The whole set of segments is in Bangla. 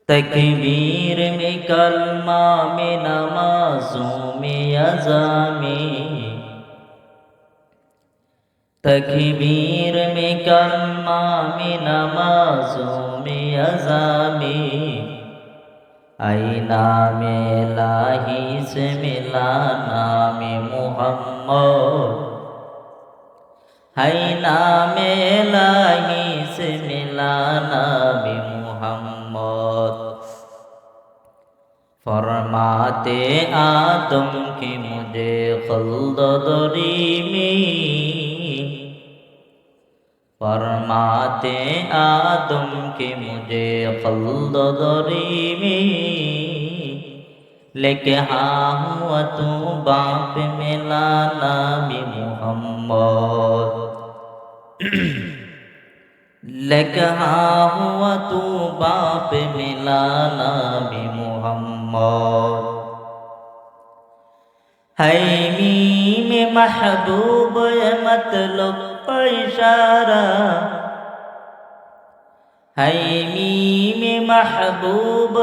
तकबीर में कलमा में नमाजों में अज़ा में, तकबीर में कलमा में नमाजों में अज़ा में, आई नाम इलाही से मिला नाम मुहम्मद, है नाम इलाही से मिला नाम मुहम्मद। फरमाते आदम की मुझे खल्द दरी में, फरमाते आदम की मुझे खल्द दरी में, लेके हाँ हुआ तू बाप मिला नामी मुहम्मद, लेके हाँ हुआ तू बाप मिला नामी मुहम्मद। है में महबूब मतलब का इशारा, है में महबूब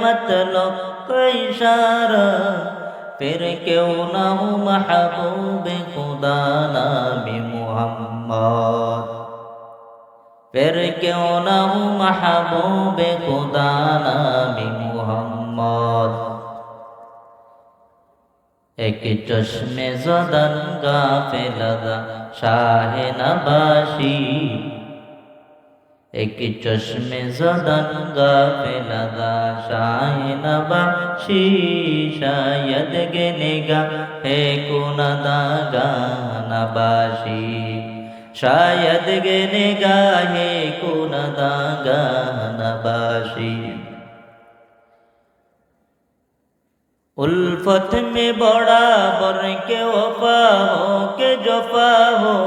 मतलब का इशारा, फिर क्यों ना हो महबूब खुदा नामी मुहम्मद, फिर क्यों ना हो महबूब खुदा नामी मुहम्मद। एक चश्मे ज़दन गाफिलदा शाह नबाशी, एक चश्मे ज़दन गाफिलदा शाह नबाशी, शायद गिनेगा है कुनदागा नबाशी, शायद गिनेगा है कुनदागा नबाशी। उल्फत में बड़ा बर के वफा हो के जफा हो,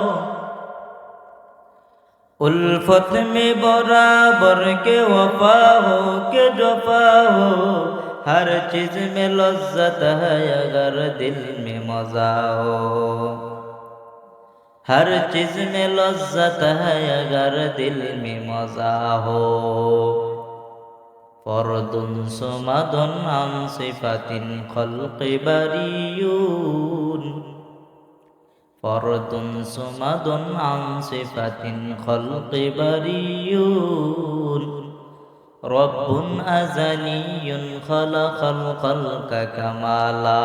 उल्फत में बराबर के वफा हो के जफा हो, हर चीज में लज्जत है अगर दिल में मजा हो, हर चीज में लज्जत है अगर दिल में मजा हो। फर्दुन सुमदुन अन सिफातिन खल्क़ि बरियून, फर्दुन सुमदुन अन सिफातिन खल्क़ि बरियून, रब्बुन अज़लियुन खलक़ल खल्क़ कमाला,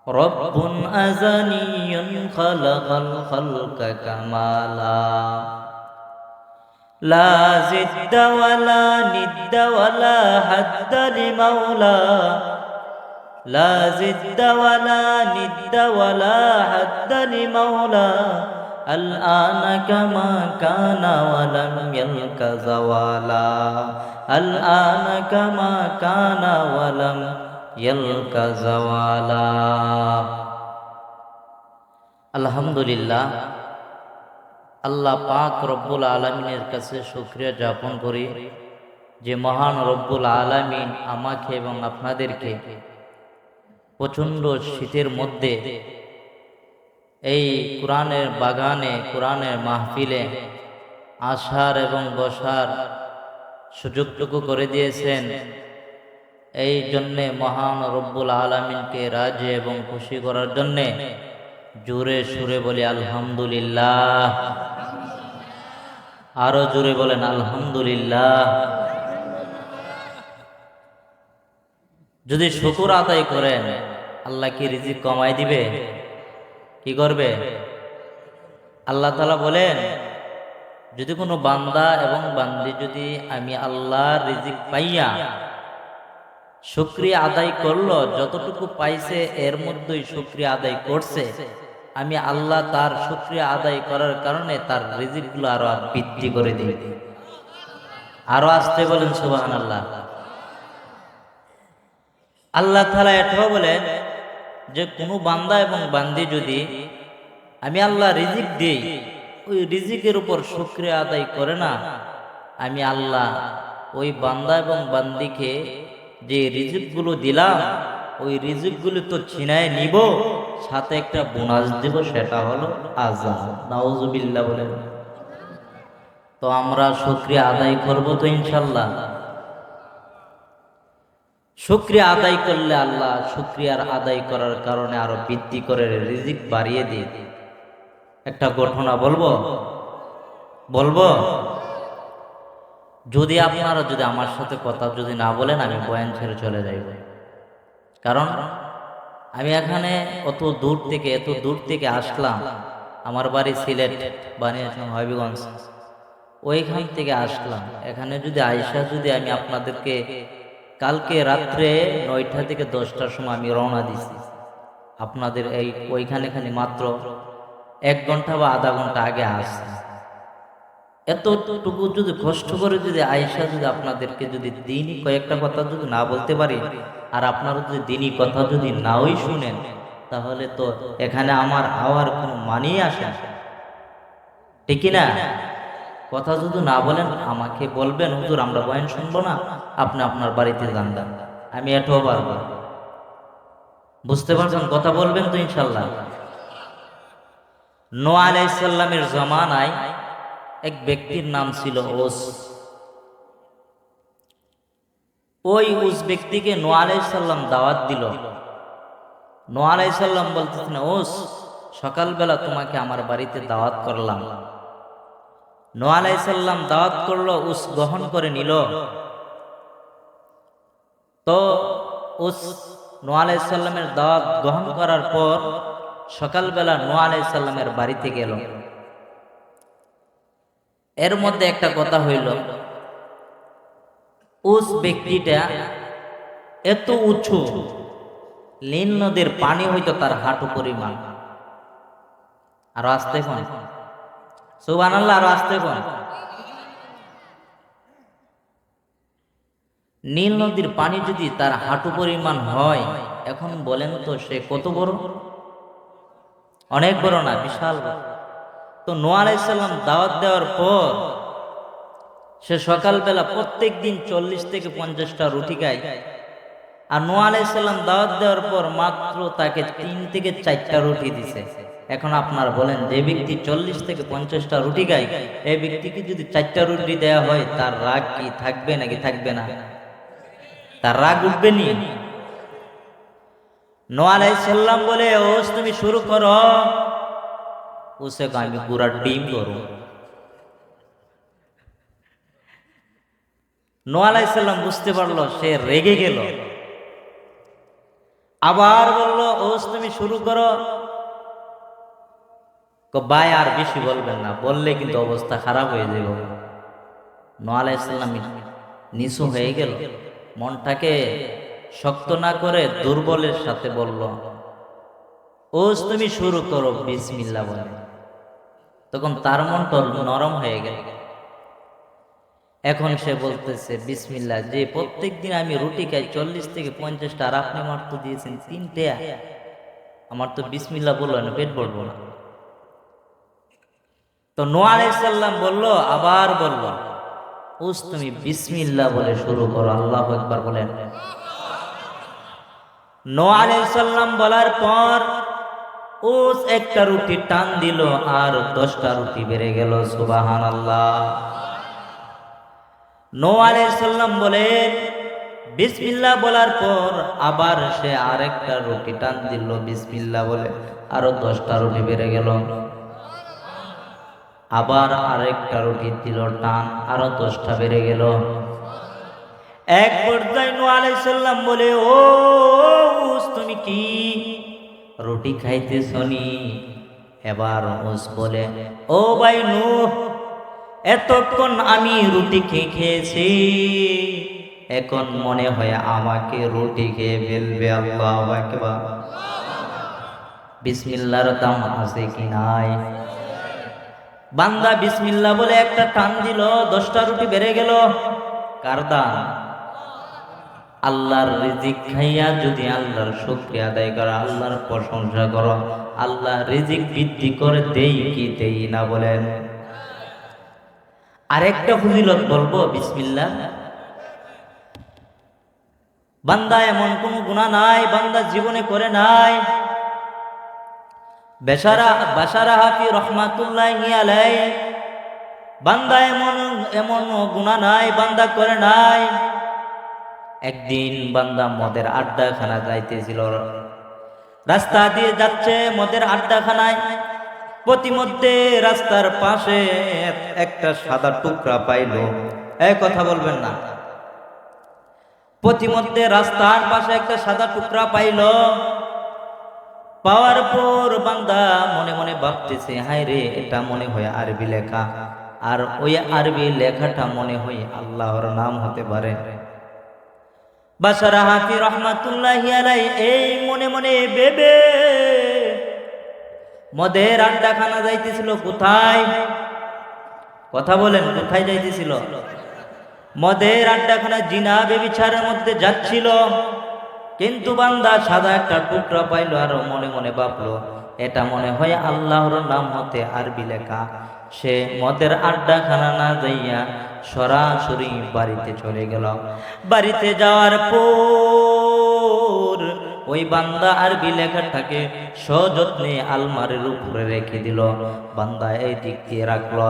रब्बुन अज़लियुन खलक़ल खल्क़ कमाला। ला ज़िद्द वला निद्द वला हद्द लिमौला, ला ज़िद्द वला निद्द वला हद्द लिमौला, अल-आन कमा काना वलम यल्क ज़वाला, अल-आन कमा काना वलम यल्क ज़वाला। अल्हम्दुलिल्लाह, আল্লাহ পাক রব্বুল আলামিনের কাছে শুকরিয়া জ্ঞাপন করি যে মহান রব্বুল আলামিন আমাকে এবং আপনাদেরকে প্রচণ্ড শীতের মধ্যে এই কোরআনের বাগানে, কোরআনের মাহফিলে আসার এবং বসার সুযোগটুকু করে দিয়েছেন। এই জন্যে মহান রব্বুল আলামিনকে রাজি এবং খুশি করার জন্যে জোরে সুরে বলি আলহামদুলিল্লাহ। আরো জোরে বলেন আলহামদুলিল্লাহ। যদি শুকর আদায় করেন আল্লাহ কি রিজিক কমাই দিবে? কি করবে? আল্লাহ তাআলা বলেন, যদি কোনো বান্দা এবং বান্দি যদি আমি আল্লাহর রিজিক পাইয়া শুকরিয়া আদায় করলো, যতটুকু পাইছে এর মধ্যেই শুকরিয়া আদায় করছে, আমি আল্লাহ তার শুকরিয়া আদায় করার কারণে তার রিজিকগুলো আরো বৃদ্ধি করে দিই। আরো আসতে বলেন সুবহানাল্লাহ। আল্লাহ তাআলা এটাও বলেন যে কোনো বান্দা এবং বান্দি যদি আমি আল্লাহ রিজিক দেই, ওই রিজিকের উপর শুকরিয়া আদায় করে না, আমি আল্লাহ ওই বান্দা এবং বান্দিকে যে রিজিকগুলো দিলাম ওই রিজিকগুলো তো ছিনায় নিব, সাথে একটা বোনাস দেব, সেটা হলো আযাব। নাউযুবিল্লাহ বলেন। তো তো আমরা শুকরিয়া আদায় করব তো ইনশাল্লাহ। শুকরিয়া আদায় করলে আল্লাহ শুকরিয়ার আদায় করার কারণে আরো বৃদ্ধি করে রিজিক বাড়িয়ে দিয়ে। একটা ঘটনা বলবো বলবো যদি আপনারা যদি আমার সাথে কথা যদি না বলেন আমি বয়ান ছেড়ে চলে যাইব। কারণ আমি এখানে এত দূর থেকে আসলাম। আমার বাড়ি সিলেট, বানিয়েছিলাম হবিগঞ্জ, ওইখান থেকে আসলাম এখানে। যদি আয়সা যদি আমি আপনাদেরকে কালকে রাত্রে 9টা থেকে 10টার সময় আমি রওনা দিছি, আপনাদের এই ওইখানে মাত্র 1 ঘন্টা বা আধা ঘন্টা আগে আসছি। এতটুকু যদি কষ্ট করে যদি আয়সা যদি আপনাদেরকে যদি দিনই কয়েকটা কথা যদি না বলতে পারি, আর আপনারা যদি দিনই কথা যদি নাওই শুনেন, তাহলে তো এখানে আমার আওয়ার কোনো মানেই আসে না, ঠিক না? কথা যদি না বলেন আমাকে বলবেন, হুজুর আমরা বয়ান শুনবো না, আপনি আপনার বাড়িতে যান। আমি এটাও পারবো। বুঝতে পারছেন? কথা বলবেন তো ইনশাল্লাহ। নূহ আলাইহিস সালামের জামানায় এক ব্যক্তির নাম ছিল ওস। ওই ওস ব্যক্তিকে নূহ আলাইহিস সালাম দাওয়াত দিল। নূহ আলাইহিস সালাম বলতেছেন, ওস সকালবেলা তোমাকে আমার বাড়িতে দাওয়াত করলাম। নূহ আলাইহিস সালাম দাওয়াত করলো, ওস গ্রহণ করে নিল। তো ওস নূহ আলাইহিস সালামের দাওয়াত গ্রহণ করার পর সকালবেলা নূহ আলাইহিস সালামের বাড়িতে গেল। এর মধ্যে একটা কথা হইল, ওস ব্যক্তিটা এত উঁচু, নীল নদীর পানি হইতো তার হাঁটু পরিমাণ। আর আসতে কোন সুবহানাল্লাহ, আর আসতে কোন। নীল নদীর পানি যদি তার হাঁটু পরিমাণ হয়, এখন বলেন তো সে কত বড়? অনেক বড় না? বিশাল বড়। তো নূহ আলাইহিস সালাম দাওয়াত দেওয়ার পর সে সকালবেলা প্রত্যেক দিন 40 থেকে 50টা রুটি খায়। আর নূহ আলাইহিস সালাম দাওয়াত দেওয়ার পর মাত্র তাকে 3 থেকে 4টা রুটি দিছে। এখন আপনার বলেন, যে ব্যক্তি 40 থেকে 50টা রুটি খায়, এই ব্যক্তিকে যদি 4টা রুটি দেওয়া হয়, তার রাগ কি থাকবে নাকি থাকবে না? তার রাগ উঠবে নি? নূহ আলাইহিস সালাম বলে, ওস তুমি শুরু করো। ওসে আমি পুরা ডিম করব। নূহ আলাইহিস সালাম বুঝতে পারলো, সে রেগে গেল। আবার বলল, ওস তুমি শুরু করো। ভাই আর বেশি বলবেন না, বললে কিন্তু অবস্থা খারাপ হয়ে যাবে। নূহ আলাইহিস সালাম নিচু হয়ে গেল, মনটাকে শক্ত না করে দুর্বলের সাথে বলল, ওস তুমি শুরু করো বিসমিল্লাহ বলে। তখন তার মনটা নরম হয়ে গেল। এখন সে বলতেছে বিসমিল্লাহ, যে প্রত্যেক দিন আমি রুটি খাই 40 থেকে 50টা, আর আপনি মাত্র দিয়েছেন 3টা, আমার তো বিসমিল্লাহ বললো না, পেট ভরবো না। তো নূহ আলাইহিস সালাম বলল, আবার বলল, ওস তুমি বিসমিল্লাহ বলে শুরু করো। আল্লাহু আকবার বলেন। নূহ আলাইহিস সালাম বলার পর ওস একটা রুটি টান দিল, আর 10টা রুটি বেড়ে গেল। সুবহানাল্লাহ। নূহ আলাইহিস সালাম বলেন, বিসমিল্লাহ বলার পর আবার সে আরেকটা রুটি টান দিল, বিসমিল্লাহ বলে, আরো 10টা রুটি বেড়ে গেল। আবার আরেকটা রুটি দিল টান, আরো 10টা বেড়ে গেল। এক পর্যায়ে নূহ আলাইহিস সালাম বলে, ও তুমি কি রুটি খাইতেছ নি? এবার ওস বলে, ও ভাই নূহ, এতক্ষণ আমি রুটি খেয়েছি, এখন মনে হয় আমাকে রুটি খেয়ে ফেলবে। আল্লাহু আকবার। বিসমিল্লাহর দাম আছে কি নাই? বান্দা বিসমিল্লাহ বলে একটা টান দিল, 10টা রুটি বেড়ে গেল। কার দান? আল্লাহর রিজিক খাইয়া যদি আল্লাহর শুকরিয়া আদায় করা, আল্লাহর প্রশংসা করো, আল্লাহ রিজিক বৃদ্ধি করে দেই কি দেই না বলেন? আরেকটা ফজিলত বলবো বিসমিল্লাহ। বান্দা এমন কোন গুনাহ নাই বান্দা জীবনে করে নাই। বাশারা হাফি রহমাতুল্লাহি আলাইহি বান্দা এমন এমন গুনাহ নাই বান্দা করে নাই। একদিন বান্দা মদের আড্ডাখানা যাইতেছিল, রাস্তা দিয়ে যাচ্ছে মদের আড্ডাখানায়, প্রতিমধ্যে রাস্তার পাশে একটা সাদা টুকরা পাইল। এই কথা বলবেন না। প্রতিমধ্যে রাস্তার পাশে একটা সাদা টুকরা পাইল। পাওয়ার পর বান্দা মনে মনে ভাবতেছে, হায় রে, এটা মনে হয় আরবি লেখা, আর ওই আরবি লেখাটা মনে হয় আল্লাহর নাম হতে পারে। বাশার হাফি রহমাতুল্লাহি আলাইহি এই মনে মনে ভেবে মদের আড্ডাখানা যাইতেছিল। কোথায়? কথা বলেন, কোথায় যাইতেছিল? মদের আড্ডাখানা জিনা বেবিচারের মধ্যে যাচ্ছিল। কিন্তু বান্দা সাদা একটা টুকরা পাইল, আর মনে মনে ভাবলো এটা মনে হয় আল্লাহর নাম হতে আরবি লেখা। সে মদের আড্ডাখানা না যাইয়া সরাসরি বাড়িতে চলে গেল। বাড়িতে যাওয়ার পর ওই বান্দা আরবি লেখাটাকে সযত্নে আলমারির উপরে রেখে দিল। বান্দা এই দিক দিয়ে রাখলো,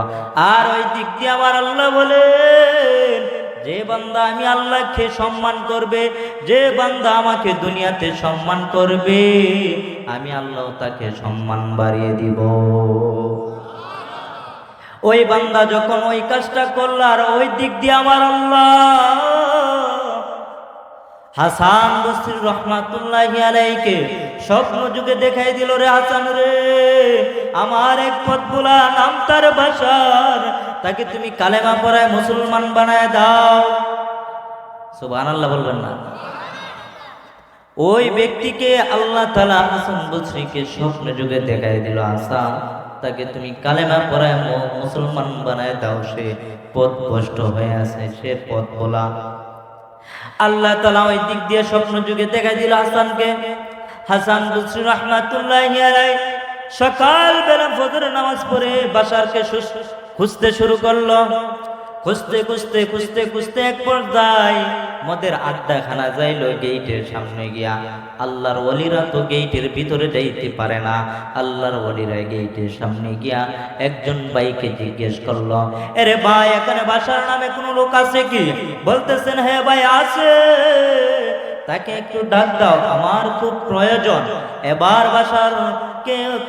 আর ওই দিক দিয়ে আমার আল্লাহ বলেন, যে বান্দা আমি আল্লাহকে সম্মান করবে, যে বান্দা আমাকে দুনিয়াতে সম্মান করবে, আমি আল্লাহ তাকে সম্মান বাড়িয়ে দিব। ওই বান্দা যখন ওই কাজটা করল, আর ওই দিক দিয়ে আমার আল্লাহ হাসান বসরি রহমাতুল্লাহি আলাইহিকে স্বপ্ন যুগে দেখাই দিল, রে হাসান রে, আমার এক পথভোলা নাম তার বাশার, তাকে তুমি কালেমা পড়ায় মুসলমান বানায় দাও। সুবহানাল্লাহ বলবেন না? ওই ব্যক্তিকে আল্লাহ তাআলা হাসান বসরিকে স্বপ্ন যুগে দেখাই দিল, হাসান, তাকে তুমি কালেমা পড়ায় মুসলমান বানায় দাও, সে পথভ্রষ্ট হয়ে আছে, সে পথভোলা। আল্লাহ তাআলা ওই দিক দিয়ে স্বপ্ন যুগে দেখাই দিল হাসানকে। হাসান বসরি রাহমাতুল্লাহি আলাইহি সকাল বেলা ফজরের নামাজ পড়ে বাশারকে খুঁজতে শুরু করলো। খুঁজতে খুঁজতে খুঁজতে খুঁজতে এক পর্যায়ে মদের আড্ডাখানা যাইল, গেইটের সামনে গিয়া। আল্লাহর ওলিরা তো গেইটের ভিতরে যাইতে পারে না। আল্লাহর ওলিরা গেইটের সামনে গিয়া একজন ভাইকে জিজ্ঞেস করলো, আরে ভাই, এখানে বাশার নামে কোনো লোক আছে কি? বলতেছেন, হ্যাঁ ভাই আছে, তাকে একটু ডাক দাও, আমার খুব প্রয়োজন। এবার বাশার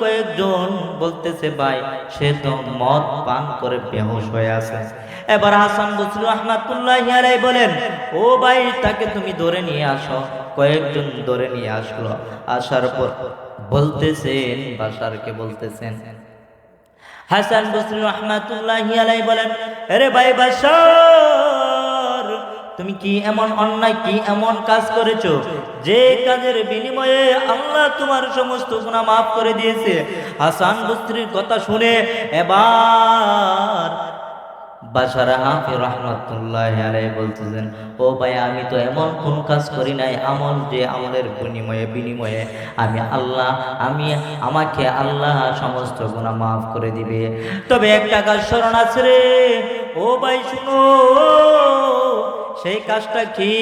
কয়েকজন বলতেছে, ভাই সে তো মদ পান করে বেহুশ হয়ে আছে। এবার হাসান বসরি রাহমাতুল্লাহি আলাইহি বলেন, ও ভাই, তাকে তুমি ধরে নিয়ে আসো। কয়েকজন ধরে নিয়ে আসলো। আসার পর বলতেছেন, বাশারকে বলতেছেন, হাসান বসরি রাহমাতুল্লাহি আলাইহি বলেন, আরে ভাই বাশার, তুমি কি এমন অন্যায়, কি এমন কাজ করেছো যে কাজের বিনিময়ে আল্লাহ তোমার সমস্ত গুনাহ মাফ করে দিয়েছে? হাসান বসরির কথা শুনে এবার বাশার হাফি রহমাতুল্লাহি আলাইহি বলতেছেন, ও ভাই, আমি তো এমন কোন কাজ করি নাই, আমল যে আমলের বিনিময়ে আমাকে আল্লাহ সমস্ত গুনাহ মাফ করে দিবে। তবে একটা কাজ স্মরণ আছে রে, ও ভাই শুনো, সেই কাজটা কি?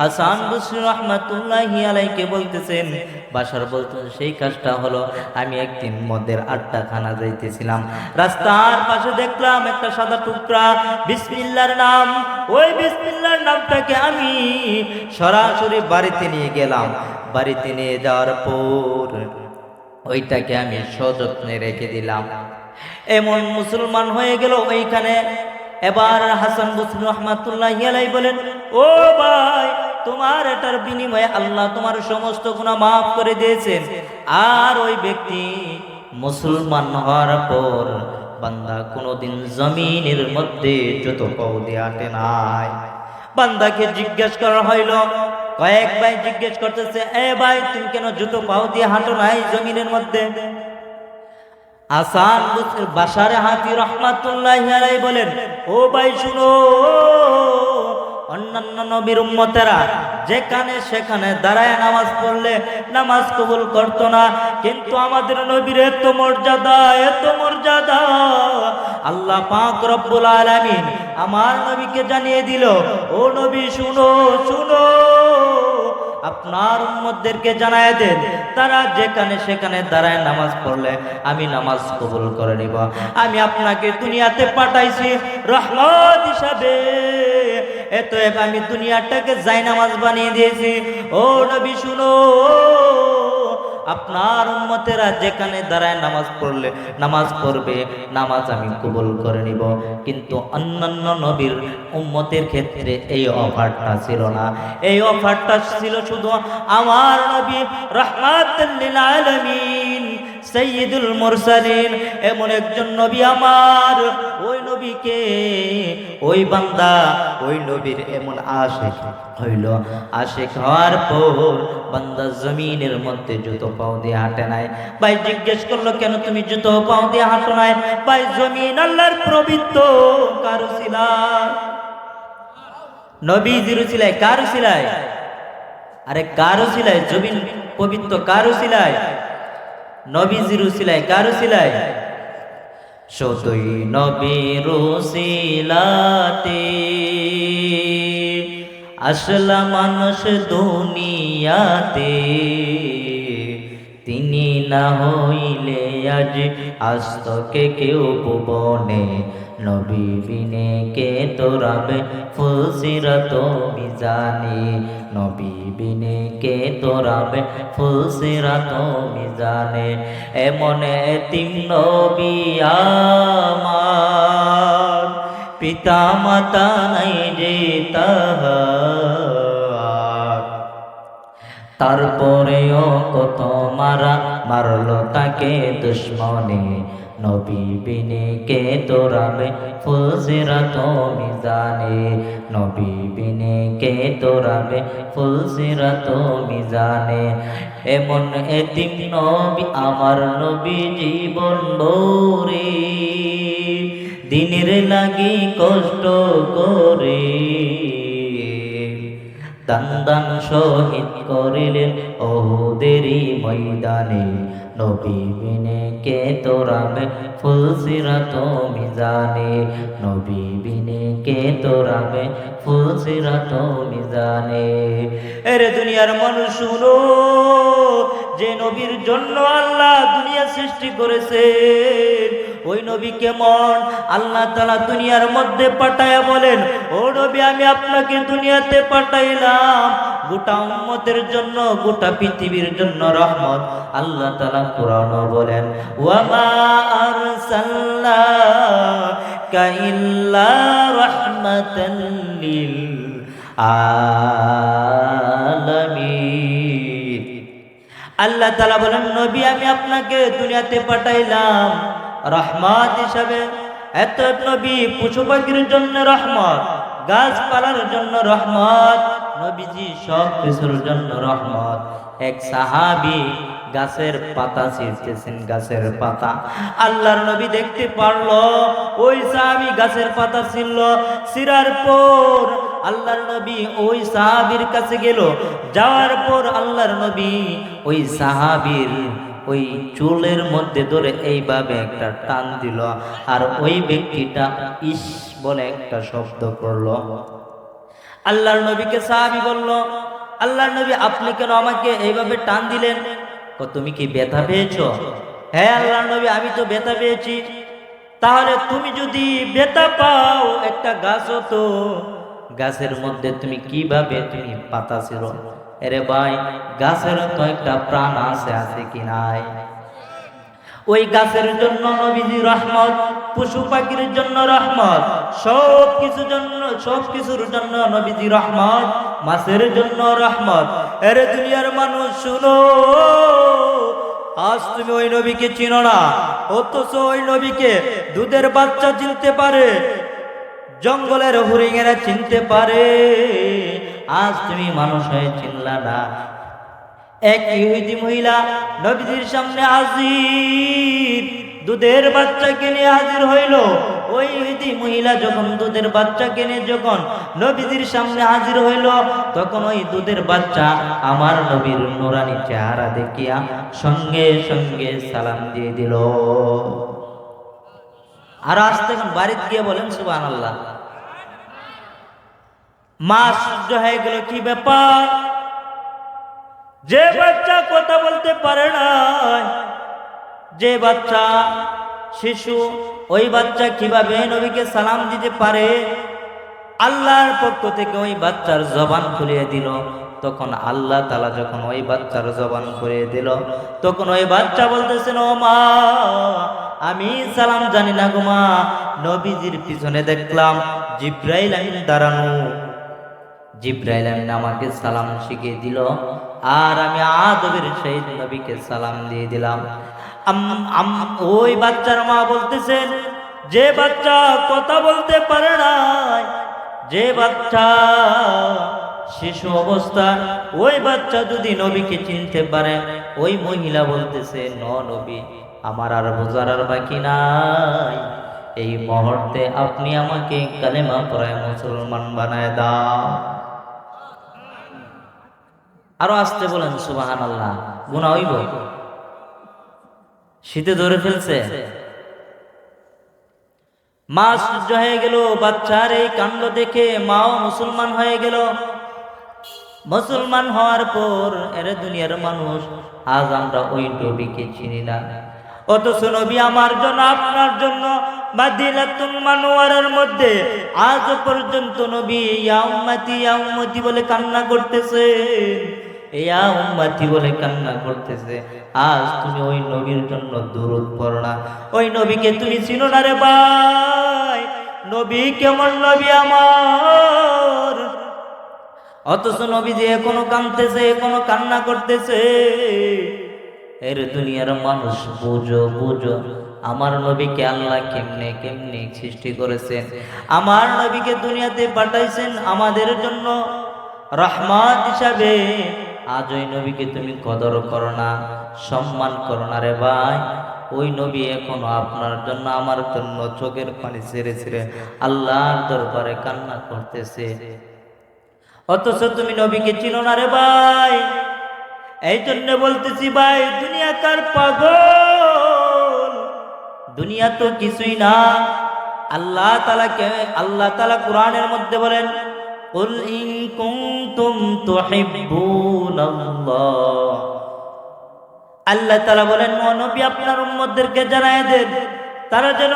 হাসান বসরি রাহমাতুল্লাহি আলাইহিকে বলতেছেন, বাশার বলতেছেন, সেই কাজটা হলো, আমি একদিন মদের আড্ডাখানা যাইতেছিলাম, রাস্তার পাশে দেখলাম একটা সাদা টুকরা, বিসমিল্লাহর নাম। ওই বিসমিল্লাহর নামটাকে আমি সরাসরি বাড়িতে নিয়ে গেলাম। বাড়িতে নিয়ে যাওয়ার পর ওইটাকে আমি সযত্নে রেখে দিলাম। এমন মুসলমান হয়ে গেল ওইখানে। এবার হাসান বসরি রাহমাতুল্লাহি আলাইহি বলেন, ও ভাই, তোমার এটার বিনিময়ে আল্লাহ তোমার সমস্ত গুনাহ মাফ করে দিয়েছেন। আর ওই ব্যক্তি মুসলমান হওয়ার পর বান্দা কোনোদিন জমিনের মধ্যে জুতো পাও দিয়ে হাঁটে নাই। বান্দাকে জিজ্ঞেস করা হইল, কয়েক ভাই জিজ্ঞেস করতেছে, এ ভাই, তুমি কেন জুতো পাও দিয়ে হাঁটো নাই জমিনের মধ্যে? হাসান বসরি বাশার হাফি রহমাতুল্লাহি আলাইহি বলেন, ও ভাই শুনো, অন্যান্য নবীর উম্মতেরা যেখানে সেখানে দাঁড়ায় নামাজ পড়লে নামাজ কবুল করতো না, কিন্তু আমাদের নবীর এত মর্যাদা, এত মর্যাদা, আল্লাহ পাক রব্বুল আলামিন আমার নবীকে জানিয়ে দিল, ও নবী শুনো শুনো, আপনার উম্মতদেরকে জানায় দেন, তারা যেখানে সেখানে দাঁড়ায় নামাজ পড়লে আমি নামাজ কবুল করে নিব। আমি আপনাকে দুনিয়াতে পাঠাইছি রহমত হিসাবে, এতএব আমি দুনিয়াটাকে জায়নামাজ বানিয়ে দিয়েছি। ও নবী শুনো, আপনার উম্মতেরা যেখানে দাঁড়ায় নামাজ পড়লে নামাজ পড়বে, নামাজ আমি কবুল করে নিব। কিন্তু অন্যান্য নবীর উম্মতের ক্ষেত্রে এই অফারটা ছিল না। এই অফারটা ছিল শুধু আমার নবী রাহমাতুল লিল আলামিন সাইয়্যিদুল মুরসালিন, এমন একজন নবী আমার, ওই নবীকে ওই বান্দা ওই নবীর এমন আশিক হইল, আশিক হওয়ার পর বান্দা জমিনের মধ্যে জুতো পাও দিয়ে হাঁটে নাই। ভাই জিজ্ঞেস করলো, কেন তুমি জুতো পাও দিয়ে হাঁটো নাই? ভাই জমিন আল্লাহর পবিত্র, কার উসিলায়? নবীজির উসিলায়। কার উসিলায়? আরে কার উসিলায়? জমিন পবিত্র কার উসিলায়? নবীজির উসিলায়। কার উসিলায়? শুধুই নবীর উসিলাতে আসলা মানুষ দুনিয়াতে, তিনি না হইলে আজ আস্তকে কেউ ভুবনে, নবী বিনে কে তোরাবে ফুলসিরাত মিজানে, নবী বিনে কে তোরাবে ফুলসিরাত মিজানে। এমন এতিম নবী আমার, পিতা মাতা নাই যে তাহার, তারপরেও কত মারা মারলো তাকে দুশ্মনে, নবী বিনে কে তোরাবে ফুলসিরাত মিজানে, নবী বিনে কে তোরাবে ফুলসিরাত মিজানে। এমন এতিম নবী আমার নবী জীবন ভরে দিনের লাগি কষ্ট করে দান দান শহীদ করিলেন ওহুদেরই ময়দানে, নবী বিনে কে তোরাবে ফুলসিরাত মিজানে, নবী বিনে কে তোরাবে ফুলসিরাত মিজানে। এরে দুনিয়ার মানুষ শুনো, যে নবীর জন্য আল্লাহ দুনিয়া সৃষ্টি করেছেন, ওই নবী কেমন আল্লাহ তাআলা দুনিয়ার মধ্যে পাঠায়া বলেন, ও নবী আমি আপনাকে দুনিয়াতে পাঠাইলাম গোটা উম্মতের জন্য, গোটা পৃথিবীর জন্য রহমত। আল্লাহ তাআলা কোরআনে বলেন, ওয়া মা আরসালনাকা ইল্লা রাহমাতাল লিল আলামিন। আল্লাহ তাআলা বলেন, নবী আমি আপনাকে দুনিয়াতে পাঠাইলাম রহমত হিসাবে। এত নবী পশু পাখির জন্য রহমত, গাছপালার জন্য রহমত, নবীজি সব কিছুর জন্য রহমত। এক সাহাবী গাছের পাতা ছিঁড়তেছেন, গাছের পাতা আল্লাহর নবী দেখতে পারলো, ওই সাহাবী গাছের পাতা ছিঁড়ল, ছিঁড়ার পর আল্লাহর নবী ওই সাহাবীর কাছে গেল, যাওয়ার পর আল্লাহর নবী ওই সাহাবীর ওই চুলের মধ্যে ধরে এইভাবে একটা টান দিল, আর ওই ব্যক্তিটা ইস বলে একটা শব্দ করলো। আল্লাহর নবীকে সাহাবী বলল, আল্লাহর নবী আপনি কেন আমাকে এইভাবে টান দিলেন? তুমি কি ব্যথা পেয়েছো? হ্যাঁ আল্লাহর নবী আমি তো ব্যথা পেয়েছি। তাহলে তুমি যদি ব্যথা পাও, একটা গাছ হতো, গাছের মধ্যে তুমি কিভাবে তুমি পাতা ছিল? আরে ভাই গাছের তো একটা প্রাণ আছে কি নাই? ওই গাছের জন্য নবীজি রহমত, পশু পাখির জন্য রহমত, সব কিছুর জন্য নবীজি রহমত, মাছের জন্য রহমত। এরে দুনিয়ার মানুষ শুনো, আজ তুমি ওই নবীকে চিনো না, অথচ ওই নবীকে দুধের বাচ্চা চিনতে পারে, জঙ্গলের হরিণেরা চিনতে পারে। আজ তুমি মানুষ হয়ে চিনলা না। এক ইহুদি মহিলা নবীজির সামনে হাজির, দুধের বাচ্চাকে নিয়ে হাজির হইল। ওই ইহুদি মহিলা যখন দুধের বাচ্চাকে নিয়ে যখন নবীজির সামনে হাজির হইল, তখন ওই দুধের বাচ্চা আমার নবীর নুরানি চেহারা দেখিয়া সঙ্গে সঙ্গে সালাম দিয়ে দিল। আর আসতে এখন বাড়িতে গিয়ে বলেন সুবহানাল্লাহ। মা আশ্চর্য হয়ে গেল, কি ব্যাপার? যে বাচ্চা কথা বলতে পারে না, যে বাচ্চা শিশু, ওই বাচ্চা কিভাবে নবীকে সালাম দিতে পারে? আল্লাহর পক্ষ থেকে ওই বাচ্চার জবান খুলিয়ে দিল। তখন আল্লাহ তাআলা যখন ওই বাচ্চার জবান খুলিয়ে দিল, তখন ওই বাচ্চা বলতেছেন, ও মা, আমি সালাম জানি না গো মা, নবীজির পিছনে দেখলাম জিব্রাইল আমিন দাঁড়ানো, জিব্রাইল আমিন আমাকে সালাম শিখিয়ে দিল, আর আমি আদবের সহিত নবীকে সালাম দিয়ে দিলাম। ওই বাচ্চার মা বলতেছেন, যে বাচ্চা কথা বলতে পারে না, যে বাচ্চা শিশু অবস্থা, ওই বাচ্চা যদি নবীকে চিনতে পারে, ওই মহিলা বলতেছে, নবী, আমার আর বোঝার আর বাকি নাই, এই মুহূর্তে আপনি আমাকে কালেমা পড়ায় মুসলমান বানায় দাও। আরো আসতে বলেন সুবহানাল্লাহ। গুনাহ হইব, শীতে ধরে ফেলছে। মা আশ্চর্য হয়ে গেল, বাচ্চার এই কাণ্ড দেখে মাও মুসলমান হয়ে গেল। মুসলমান হওয়ার পর এরে দুনিয়ার মানুষ, আজ আমরা ওই নবীকে চিনি না, অথচ নবী আমার জন্য, আপনার জন্য মাদিনাতুল মুনাওয়ারার মধ্যে আজ পর্যন্ত নবী ইয়া উম্মতি, ইয়া উম্মতি বলে কান্না করতেছে, ইয়া উম্মতি বলে কান্না করতেছে। আজ তুমি ওই নবীর জন্য দুরূদ পড়ো না, ওই নবীকে তুমি চিনো না রে ভাই, নবী কেমন নবী আমার। অথচ নবী যে এখনো কাঁদতেছে, এখনো কান্না করতেছে। এর দুনিয়ার মানুষ, বুঝো বুঝো, আমার নবীকে আল্লাহ কেমনে কেমনে সৃষ্টি করেছেন, আমার নবীকে দুনিয়াতে পাঠাইছেন আমাদের জন্য রহমত হিসাবে। আজ ওই নবীকে তুমি কদর করো না, সম্মান করো না রে ভাই। ওই নবী এখনো আপনার জন্য, আমার জন্য চোখের পানি ছেড়ে ছেড়ে আল্লাহর দরবারে কান্না করতেছে, অথচ তুমি নবীকে চিনো না রে ভাই। এই জন্য বলতেছি ভাই, দুনিয়া কার পাগল, দুনিয়া তো কিছুই না। আল্লাহ তাআলা কোরআনের মধ্যে বলেন, কুল ইন কুনতুম তুহিব্বুনাল্লাহ। আল্লাহ তাআলা বলেন, ও নবী, আপনার উম্মতদেরকে জানায় দেন, তারা যেন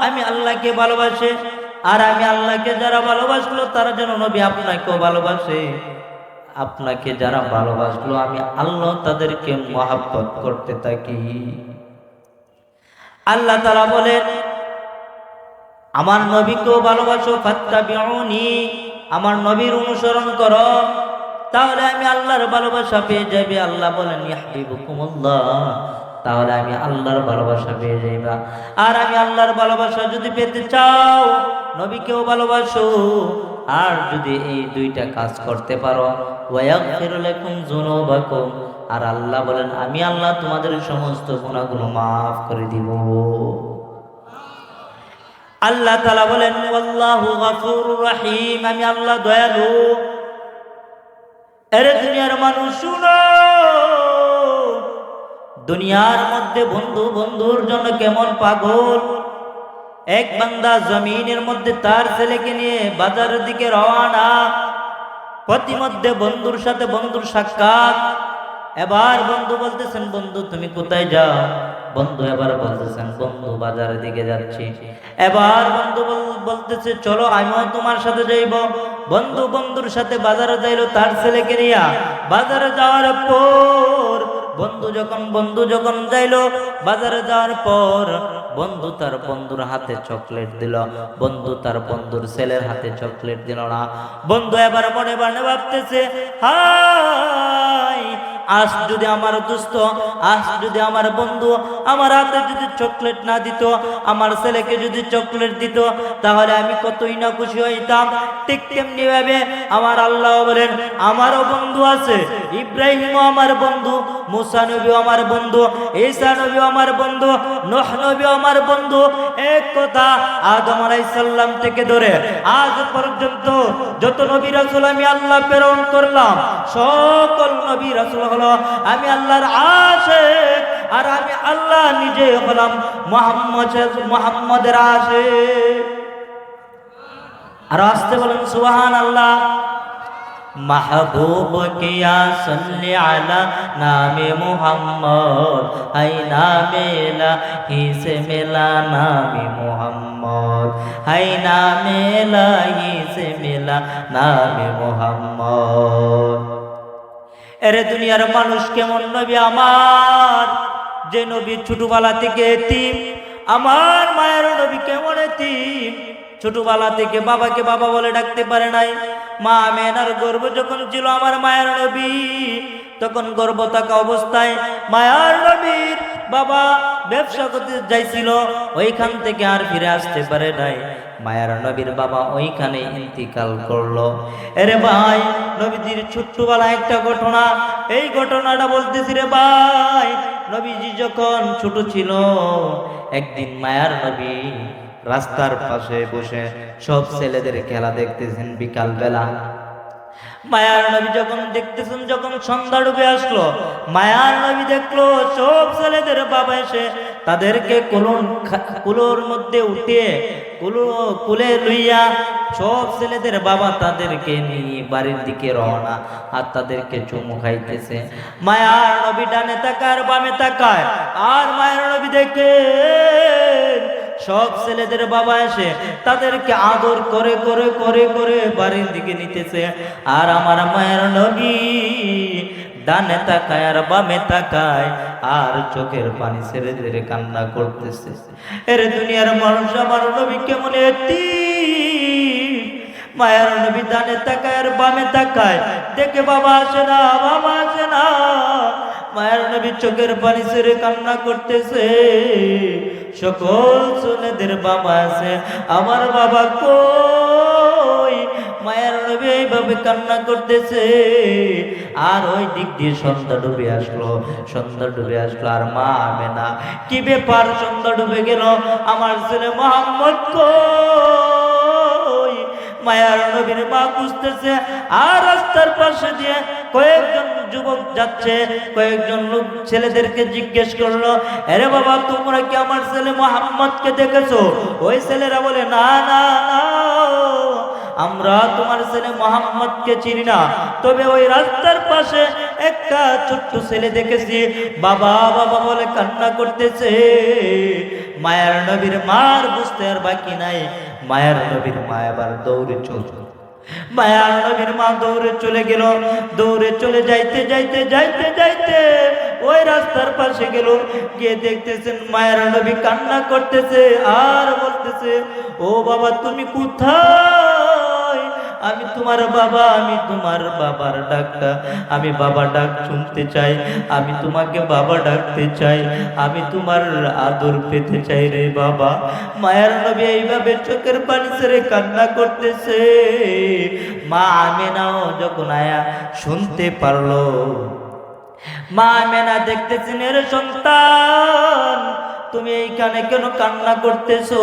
আমি আল্লাহকে ভালোবাসে, আর আমি আল্লাহকে যারা ভালোবাসলো তারা যেন নবী আপনাকেও ভালোবাসে। আপনাকে যারা ভালোবাসলো আমি আল্লাহ তাদেরকে মহব্বত করতে থাকি। আল্লাহ তাআলা বলেন, আমার নবীকেও ভালোবাসো, ফাত্তাবিউনি, আমার নবীর অনুসরণ করো, তাহলে আমি আল্লাহর ভালোবাসা পেয়ে যাবে। আল্লাহ বলেন, ইয়াহবিবুকুমুল্লাহ, তাহলে আমি আল্লাহর ভালোবাসা পেয়ে যাইবা। আর আমি আল্লাহর ভালোবাসা যদি পেতে চাও, নবীকেও ভালোবাসো, আর যদি এই দুইটা কাজ করতে পারো, ওয়ায়াগফির লাকুম যুনুবাকুম, আর আল্লাহ বলেন আমি আল্লাহ তোমাদের সমস্ত গুনাহগুলো মাফ করে দিব। আল্লাহ তাআলা বলেন, ওয়াল্লাহু গফুরুর রহিম, আমি আল্লাহ দয়ালু। এরে দুনিয়ার মানুষ শুনো, দুনিয়ার মধ্যে বন্ধু বন্ধুর জন্য কেমন পাগল। এক বান্দা জমিনের মধ্যে তার ছেলেকে নিয়ে বাজারের দিকে রওনা, পথিমধ্যে বন্ধুর সাথে বন্ধুর সাক্ষাৎ। এবার বন্ধু বলতেছেন, বন্ধু তুমি কোথায় যাও? বন্ধু এবার বলতেছেন, বন্ধু বাজারের দিকে যাচ্ছি। এবার বন্ধু বলতেছে, চলো আমিও তোমার সাথে যাইব। বন্ধু বন্ধুর সাথে বাজারে যাইলো তার ছেলেকে নিয়া। বাজারে যাওয়ার পর বন্ধু যখন যাইলো বাজারে যাওয়ার পর, বন্ধু তার বন্ধুর হাতে চকলেট দিল, বন্ধু তার বন্ধুর ছেলের হাতে চকলেট দিল না। বন্ধু এবার মনে মনে ভাবতেছে, হায়, আজ যদি আমার দোস্ত, আজ যদি আমার বন্ধু আমার হাতে যদি চকলেট না দিত, আমার ছেলেকে যদি চকলেট দিত, তাহলে আমি কতই না খুশি হইতাম। ঠিক তেমনি ভাবে আমার আল্লাহ বলেন, আমারও বন্ধু আছে, ইব্রাহিমও আমার বন্ধু, মুসা নবীও আমার বন্ধু, ঈসা নবীও আমার বন্ধু, নূহ নবীও আমার বন্ধু। এক কথা, আদম আলাইহিস সালাম থেকে ধরে আজ পর্যন্ত যত নবী রাসূল আমি আল্লাহ প্রেরণ করলাম, সকল নবী রাসূল হলো আমি আল্লাহর আশিক, আর আমি আল্লাহ নিজে হলাম মুহাম্মদের আশিক। আর আসতে বলেন সুবহানাল্লাহ। महबूब किया सल्ले अला नामे मोहम्मद, है नामे इलाही से मिला नामे मोहम्मद, है नामे इलाही से मिला नामे मोहम्मद। এরে দুনিয়ার মানুষ কেমন নবী আমার, যে নবী ছোটবেলা থেকে এতিম। আমার মায়ের নবী কেমন এতিম, ছোটবেলা থেকে বাবাকে বাবা বলে ডাকতে পারে নাই। মা আমেনার গর্ভ যখন ছিল আমার মায়ের নবী, তখন গর্ভ থাকা অবস্থায় মায়ার নবীর বাবা ব্যবসা করতে যাইছিল, ওইখান থেকে আর ফিরে আসতে পারে নাই। মায়ার নবীর বাবা ওইখানে ইন্তিকাল করলো। এরে ভাই, নবীজির ছোট্টবেলা একটা ঘটনা, এই ঘটনাটা বলতেছি রে ভাই। নবীজি যখন ছোট ছিল, একদিন মায়ার নবী রাস্তার পাশে বসে সব ছেলেদের খেলা দেখতেছেন বিকাল বেলা। মায়ার নবী যখন দেখতেছেন, যখন সন্ধ্যা ডুবে আসলো, মায়ার নবী দেখলো সব ছেলেদের বাবা এসে তাদেরকে কুলোর মধ্যে উঠিয়ে কুলে লইয়া সব ছেলেদের বাবা তাদেরকে নিয়ে বাড়ির দিকে রওনা, আর তাদেরকে চুমু খাইতেছে। মায়ার নবী ডানে তাকায় বামে তাকায়, আর মায়ার নবী দেখে সব ছেলেদের বাবা এসে তাদেরকে আদর করে করে করে করে বাড়ির দিকে নিতেছে। আর আমার মায়ের নবী ডানে তাকায় আর বামে তাকায়, আর চোখের পানি ছেড়ে ছেড়ে কান্না করতেছে। এর দুনিয়ার মানুষ আমার নবী কেমন এতিম। মায়ের নবী ডানে তাকায় আর বামে তাকায়, দেখে বাবা আসে না, বাবা আসে না। মায়ের নবী চোখের পানি ছেড়ে কান্না করতেছে। সকল ছেলেদের বাবা আছে, আমার বাবা কই? মায়ের নবী এইভাবে কান্না করতেছে। আর ওই দিক দিয়ে সন্ধ্যা ডুবে আসলো, সন্ধ্যা ডুবে আসলো। আর মা আমেনা, কি ব্যাপার সন্ধ্যা ডুবে গেল, আমার ছেলে মোহাম্মদ কই? মায়ার নবীর মা খুঁজতেছে। আর রাস্তার পাশে দিয়ে কয়েকজন যুবক যাচ্ছে, কয়েকজন লোক ছেলেদেরকে জিজ্ঞেস করলো, আরে বাবা তোমরা কি আমার ছেলে মোহাম্মদকে দেখেছো? ওই ছেলেরা বলে, না না না, আমরা তোমার ছেলে মোহাম্মদকে চিনি না, তবে ওই রাস্তার পাশে একটা ছোট্ট ছেলে দেখেছি, বাবা বাবা বলে কান্না করতেছে। মায়ার নবীর মার বুঝতে আর বাকি নাই। মায়ার নবীর মা এবার দৌড়ে চলল। মায়ার নবীর মা দৌড়ে চলে গেল। দৌড়ে চলে যাইতে যাইতে যাইতে যাইতে ওই রাস্তার পাশে গেল, গিয়ে দেখতেছেন মায়ার নবী কান্না করতেছে আর বলতেছে, ও বাবা তুমি কোথায়? আমি তোমার বাবা, আমি তোমার বাবার ডাকটা, আমি বাবা ডাক শুনতে চাই, আমি তোমাকে বাবা ডাকতে চাই, আমি তোমার আদর পেতে চাই রে বাবা। মায়ার নবী এইভাবে চোখের পানি ছেড়ে কান্না করতেছে। মা আমেনাও যখন আয়া শুনতে পারলো, মা আমেনা দেখতেছেন, এর সন্তান তুমি এইখানে কেন কান্না করতেছো?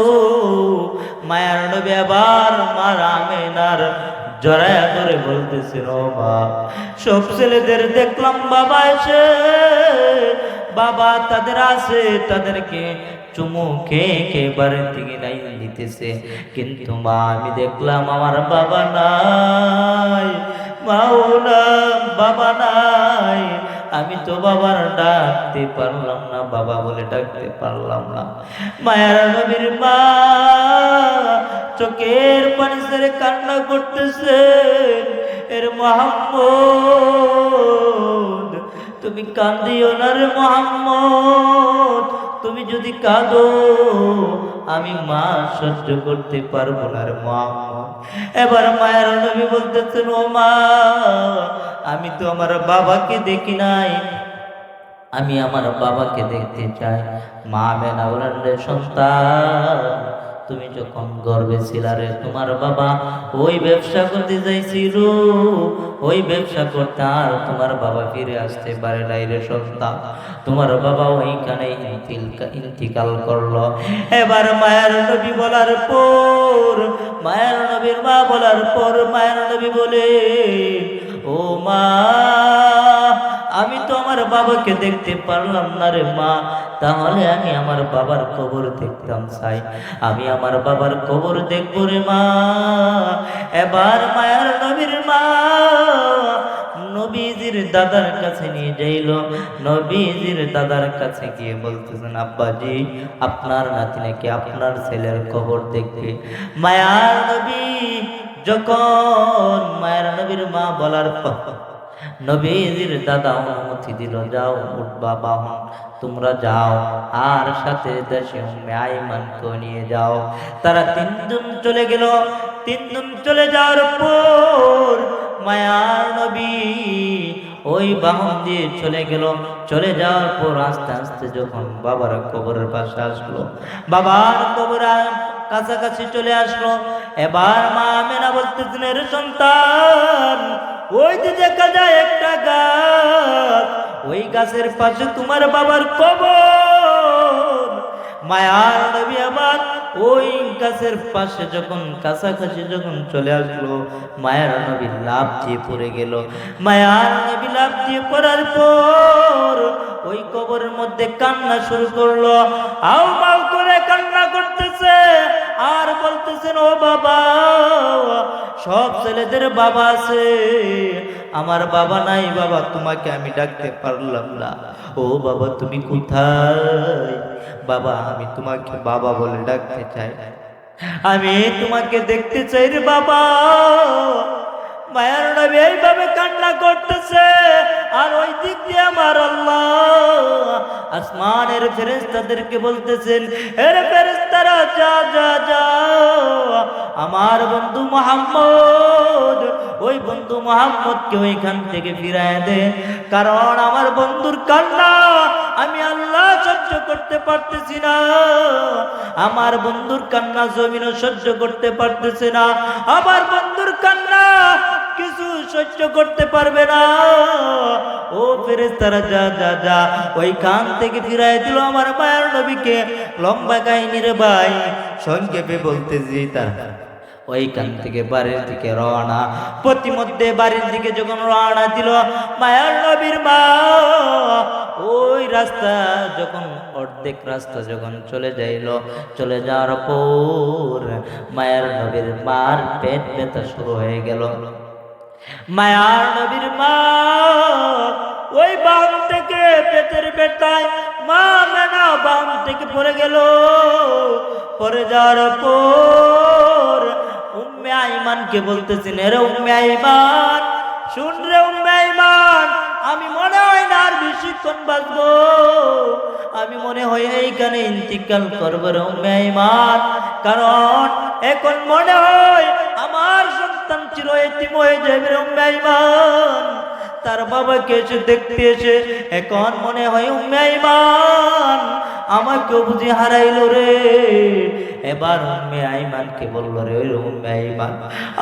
মায়ার নবী আবার মা আমেনার জড়ায়া ধরে বলতেছিল, মা সব ছেলেদের দেখলাম বাবা এসে, বাবা তাদের আছে, তাদেরকে চুমু খেয়ে খেয়ে বাড়ির দিকে নাই দিতেছে, কিন্তু মা আমি দেখলাম আমার বাবা নাই, মাও না, বাবা নাই। আমি তো বাবার ডাকতে পারলাম না, বাবা বলে ডাকতে পারলাম না। মায়ার নবীর মা চোখের পানি ছেড়ে কান্না করতেছে, এর মোহাম্মদ তুমি কান্দিও না রে মোহাম্মদ, তুমি যদি কাঁদো আমি মা সহ্য করতে পারবো না রে মোহাম্মদ। এবার মায়ের নবী বলতেছেন, ও মা আমি তো আমার বাবাকে দেখি নাই, আমি আমার বাবাকে দেখতে চাই। মা আমেনা বলেন, রে সন্তান তুমি যখন গর্ভে ছিলা রে, তোমার বাবা ওই ব্যবসা করতে যাইছিল, ওই ব্যবসা করতে আর তোমার বাবা ফিরে আসতে পারে নাই রে সন্তান, তোমার বাবা ওইখানে ইন্তিকাল করলো। এবার মায়ের নবী বলার পর, মায়ের নবীর মা বলার পর মায়ের নবী বলে, ও মা আমি তো আমার বাবাকে দেখতে পারলাম না রে মা, তাহলে আমি আমার বাবার কবর দেখতাম চাই, আমি আমার বাবার কবর দেখবো রে মা। এবার মায়ের নবীর মা নবীজির দাদার কাছে নিয়ে যাইল। নবীজির দাদার কাছে গিয়ে বলতেছেন, আব্বাজি, আপনার নাতি নাকি আপনার ছেলের খবর দেখবে। মায়ার নবী যখন মায়ের নবীর মা বলার পর নবীজির দাদা অনুমতি দিল, যাও উঠবা বাহন, তোমরা যাও, আর সাথে দেশে উম্মে আইমানকে নিয়ে যাও। তারা তিনজন চলে গেল। তিনজন চলে যাওয়ার পর মায়ার নবী ওই বাহন দিয়ে চলে গেল। চলে যাওয়ার পর আস্তে আস্তে যখন বাবার কবরের পাশে আসলো, বাবার কবর কাছাকাছি চলে আসলো, এবার মা আমেনা বলতেছেন, এর সন্তান, ওই যে দেখা যায় একটা গাছ, ওই গাছের পাশে তোমার বাবার কবর। মায়ার নবী আবার ওই গাছের পাশে যখন কাছাকাছি যখন চলে আসলো, মায়ার নবী লাফ দিয়ে পড়ে গেল। মায়ার নবী লাফ দিয়ে পড়ার পর ওই কবরের মধ্যে কান্না শুরু করলো, আও বাউ করে কান্না করতেছে আর বলতেছেন, ও বাবা, সব ছেলেদের বাবা আছে, আমার বাবা নাই, বাবা তোমাকে আমি ডাকতে পারলাম না, ও বাবা তুমি কোথায়? বাবা আমি তোমাকে বাবা বলে ডাকতে চাই, আমি তোমাকে দেখতে চাই রে বাবা। মায়ার নবী এইভাবে কান্না করতেছে, আর ওই দিক দিয়ে আমার আল্লাহ আসমানের ফেরেশতাদেরকে বলতেছেন, এর ফেরেশতারা যা যা যা, আমার বন্ধু মুহাম্মদ, ওই বন্ধু মুহাম্মদকে ওইখান থেকে ফিরায় দে, কারণ আমার বন্ধুর কান্না আমি আল্লাহ সহ্য করতে পারতেছি না, আমার বন্ধুর কান্না জমিনও সহ্য করতে পারতেছে না, আমার বন্ধুর কান্না কিছু সহ্য করতে পারবে না। ও ফেরেশতারা যা যা যা, ওইখান থেকে ফিরাই দিল আমার মায়ের নবীকে। লম্বা কাহিনী রে ভাই, সংক্ষেপে বলতেছি, তার ওইখান থেকে বাড়ির দিকে রওনা। প্রতিমধ্যে বাড়ির দিকে যখন রওনা দিল, মায়ার নবীর মা ওই রাস্তা যখন অর্ধেক রাস্তা যখন চলে যাইল, চলে যাওয়ার পর মায়ার নবীর মার পেট ব্যথা শুরু হয়ে গেল। মায়ার নবীর মা ওই বাম থেকে পেটের ব্যথায় মা মেনা বাম থেকে পড়ে গেল। পড়ে যাওয়ার পর উম্মে আইমানকে বলতেছেন, রে উম্মে আইমান, শুন রে উম্মে আইমান, আমি মনে হয় না আর বেশিক্ষণ বাঁচবো, আমি মনে হয় এইখানে ইন্তিকাল করবো রে উম্মে আইমান, কারণ এখন মনে হয় আমার সন্তান চির এতিম হয়ে যাবে রে উম্মে আইমান। তার বাবাকে এসে দেখতে এসে এখন মনে হয় উম্মে আইমান আমাকেও বুঝি হারাইল রে। এবার উম্মে আইমানকে বলল, রে ওই উম্মে আইমান,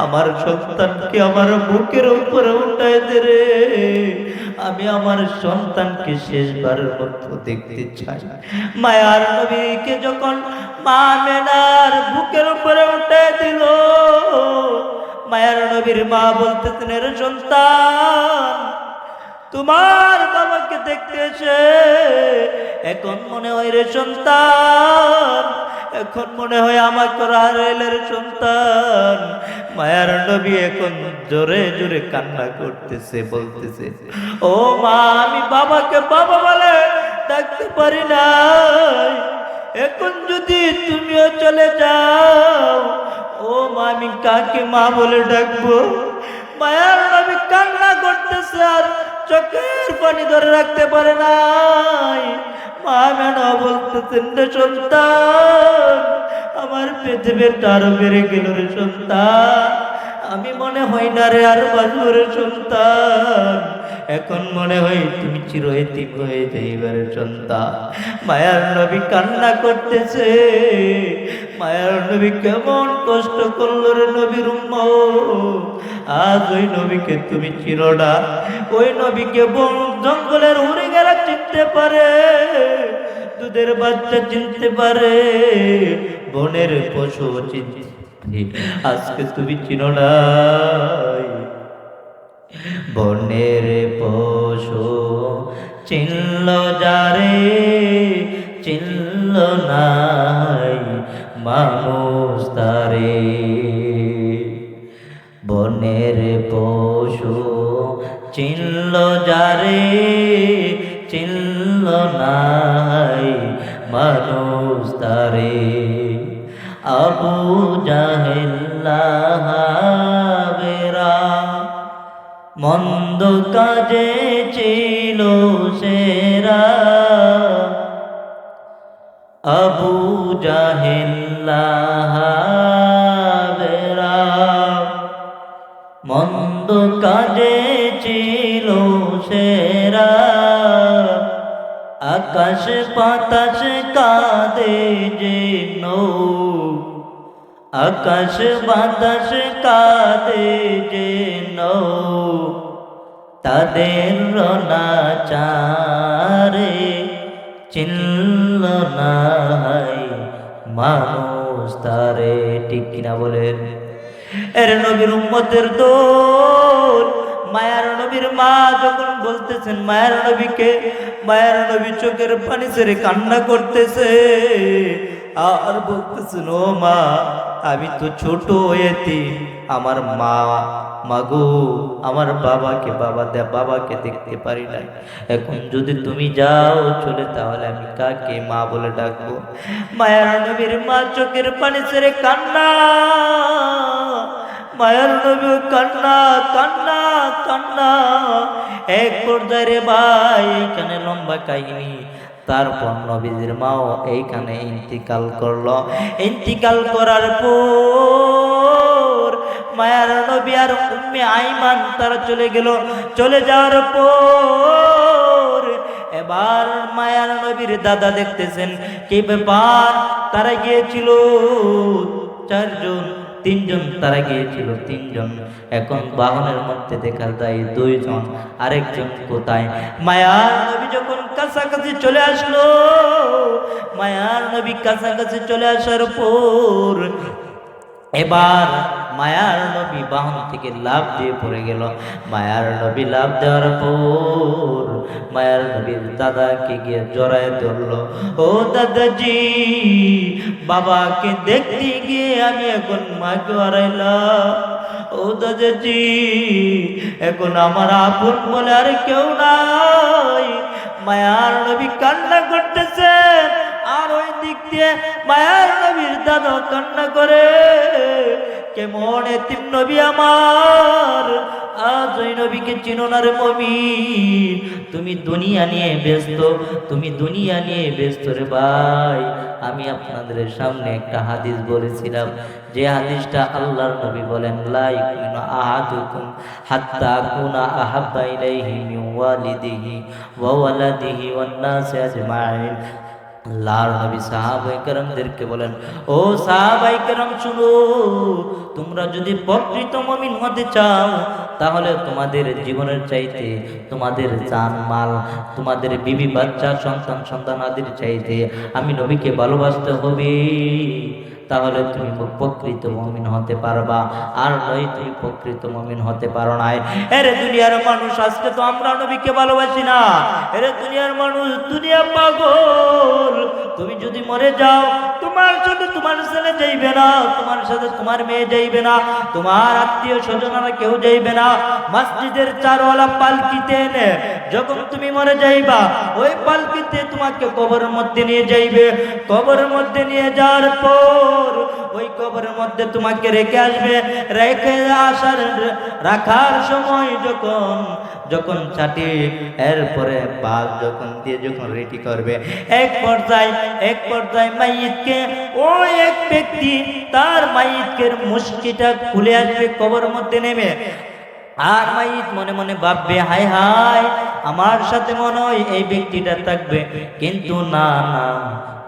আমার সন্তানকে আমার বুকের উপরে উঠাই দে রে, আমি আমার সন্তানকে শেষবারের মতো দেখতে চাই। মায়ার নবীকে যখন মা মেনার বুকের উপরে উঠাই দিল, মায়ার নবীর মা বলতেছেন, রে সন্তান, তোমার বাবাকে দেখতে এসে এখন মনে হয় রে সন্তান, এখন মনে হয় আমাকে হারাইলের সন্তান। মায়ার নবী এখন জোরে জোরে কান্না করতেছে, বলতেছে, ও মা, আমি বাবাকে বাবা বলে ডাকতে পারি না, এখন যদি তুমিও চলে যাও, ও মা, আমি কাকে মা বলে ডাকবো? মায়ার নবী কান্না করতেছে আর চোখের পানি ধরে রাখতে পারে নাই। মা মেনা বলতেছেন, রে সন্তান, আমার পেটে ব্যথা আরো বেড়ে গেল রে সন্তান, আমি মনে হয় না রে আর বাঁচবো রে সন্তান, এখন মনে হয় তুমি চির এতিম হয়ে যাইবে রে সন্তান। মায়ার নবী কান্না করতেছে, মায়ার নবী কেমন কষ্ট করলো রে নবীর উম্মত, আজ ওই নবীকে তুমি চিনো না, ওই নবীকে বন জঙ্গলের উড়ে গেলা চিনতে পারে, দুধের বাচ্চা চিনতে পারে, বনের পশু চিনতে, আজকে তুমি চিনো না, বনের পশু চিনল যারে, চিনল নাই মানুষ তারে, বনের পশু চিনল যারে চিনল নাই মানুষ তারে আবু জাহেল লাহাবেরা মন্দ কাজে ছিল সেরা আবু জাহেল লাহাবেরা মন্দ কাজে ছিল সেরা আকাশ বাতাস কাঁদে যেন আকাশ বাতাস কাঁদে যেন তাদের রনাচারে চিনল নাই মানুষ তারে। ঠিক কিনা বলেন? এর নবীর উম্মতের দোল মায়ার নবীর মা যখন বলতেছেন মায়ার নবীকে, মায়ার নবী চোখের পানি ছেড়ে কান্না করতেছে আর বলতেছেন ও মা আমি তো ছোট এতিম, আমার মা মাগো আমার বাবাকে দেখতে পারি নাই, এখন যদি তুমি যাও চলে তাহলে আমি কাকে মা বলে ডাকবো? মায়ার নবীর মা চোখের পানি ছেড়ে কান্না, মায়ার নবী কান্না কান্না কান্না। এক পর্যায়ে রে ভাই এইখানে লম্বা কাহিনী। তারপর নবীজির মাও এইখানে ইন্তিকাল করলো। ইন্তিকাল করার পর মায়ার নবী আর উম্মে আইমান তারা চলে গেল। চলে যাওয়ার পর এবার মায়ার নবীর দাদা দেখতেছেন কি ব্যাপার, তারা গিয়েছিল তিনজন তারা গিয়েছিল তিনজন, এখন বাহনের মধ্যে দেখা যায় দুইজন, আরেকজন কোথায়? মায়ার নবী যখন কাছাকাছি চলে আসলো, মায়ার নবী কাছাকাছি চলে আসার পর এবার মায়ার নবী বাহন থেকে লাফ দিয়ে পড়ে গেল। মায়ার নবী লাফ দেওয়ার পর মায়ার নবীর দাদাকে গিয়ে জড়ায় ধরলো। ও দাদাজি, বাবাকে দেখতে গিয়ে আমি এখন মাকে হারাইলাম। ও দাদাজি, এখন আমার আপন বলে আর কেউ নাই। মায়ার নবী কান্না করতেছেন আর ওই দিক দিয়ে মায়ার নবীর দাদা কান্না করে। কেমন এতিম নবী আমার, আজ ওই নবীকে চিনো না রে মুমিন, তুমি দুনিয়া নিয়ে ব্যস্ত, তুমি দুনিয়া নিয়ে ব্যস্ত রে ভাই। আমি আপনাদের সামনে একটা হাদিস বলেছিলাম, যে হাদিসটা আল্লাহর নবী বলেন লা ইয়াকুনু আহাদুকুম হাত্তা আকুনা আহাব্বা ইলাইহি মিন ওয়ালিদিহি ওয়া ওয়ালাদিহি ওয়ান নাসি আজমাইন। আল্লাহর নবী সাহাবায়ে কেরামদেরকে বলেন, ও সাহাবায়ে কেরাম শুনো, তোমরা যদি প্রকৃত মুমিন হতে চাও তাহলে তোমাদের জীবনের চাইতে, তোমাদের জান মাল, তোমাদের বিবি বাচ্চা সন্তান সন্তানাদির চাইতে আমি নবীকে ভালোবাসতে হবে, তাহলে তুমি প্রকৃত মুমিন হতে পারবা। আর নয় তুমি প্রকৃত মুমিন হতে পারো না। এরে দুনিয়ার মানুষ, আজকে তো আমরা নবীকে ভালোবাসি না। এরে দুনিয়ার মানুষ, দুনিয়া পাগল। তুমি যদি মরে যাও, তোমার সাথে তোমার ছেলে যাইবে না, তোমার সাথে তোমার মেয়ে যাইবে না, তোমার আত্মীয় স্বজনরা কেউ যাইবে না। মসজিদের চারওয়ালা পালকিতে এনে যখন তুমি মরে যাইবা, ওই পালকিতে তোমাকে কবরের মধ্যে নিয়ে যাইবে। কবরের মধ্যে নিয়ে যাওয়ার পর ওই কবরের মধ্যে তোমাকে রেখে আসবে। রেখে আসার রাখার সময় যখন ছাটি, এরপরে বাল যখন দিয়ে যখন রেডি করবে, এক পর্যায়ে মাইয়িতকে, ওই এক ব্যক্তি তার মাইয়িতের মুশকিটা খুলে আসবে কবরের মধ্যে নেমে। আর মাইয়িত মনে মনে ভাববে, হায় হায় আমার সাথে মনে হয় এই ব্যক্তিটা থাকবে, কিন্তু না না,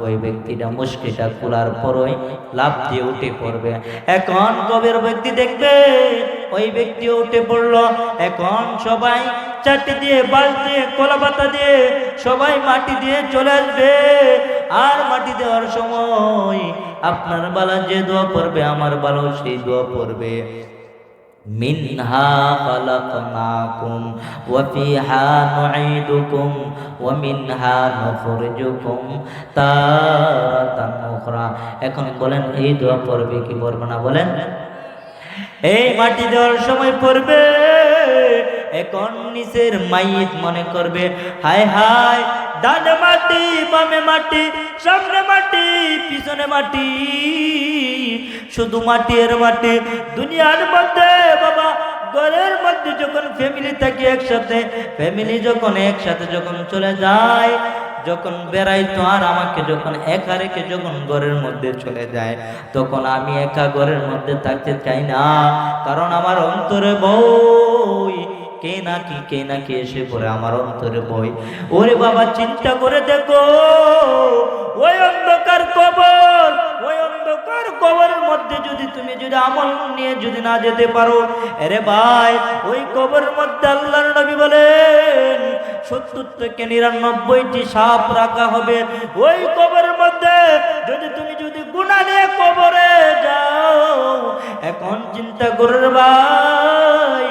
ওই ব্যক্তিটা মুশকিলটা খোলার পরই লাফ দিয়ে উঠে পড়বে। এখন কবের ব্যক্তি দেখবে ওই ব্যক্তি উঠে পড়লো। এখন সবাই চাটি দিয়ে, বালতি দিয়ে, কলা পাতা দিয়ে সবাই মাটি দিয়ে চলে আসবে। আর মাটি দেওয়ার সময় আপনার বালা যে দোয়া পড়বে, আমার বালাও সেই দোয়া পড়বে। মিনহা খালাকনাকুম ওয়া ফিহা নুঈদুকুম ওয়া মিনহা নুখরিজুকুম তারাতান উখরা। এখন বলেন এই দোয়া পড়বে কি পড়বে না? বলেন এই মাটি দেওয়ার সময় পড়বে, এখন নিচের মাইত মনে করবে হায় হায়, ডানে মাটি বামে মাটি, সামনে মাটি পিছনে মাটি, শুধু মাটি আর মাটি। দুনিয়ার মধ্যে বাবা ঘরের মধ্যে যখন ফ্যামিলি থাকে একসাথে, ফ্যামিলি যখন একসাথে যখন চলে যায়, যখন বেড়াইতো আর আমাকে যখন একা রেখে যখন ঘরের মধ্যে চলে যায়, তখন আমি একা ঘরের মধ্যে থাকতে চাই না, কারণ আমার অন্তরে বই কে নাকি এসে পড়ে আমার অন্তরে বই। ওরে বাবা চিন্তা করে দেখো, ওই অন্ধকার কবর, ওই অন্ধকার কবরের মধ্যে যদি তুমি যদি আমল নিয়ে যদি না যেতে পারো, আরে ভাই ওই কবরের মধ্যে আল্লাহর নবী বলেন 70 থেকে 99টি সাপ রাখা হবে। ওই কবরের মধ্যে যদি তুমি যদি গুনাহ নিয়ে কবরে যাও, এখন চিন্তা করে ভাই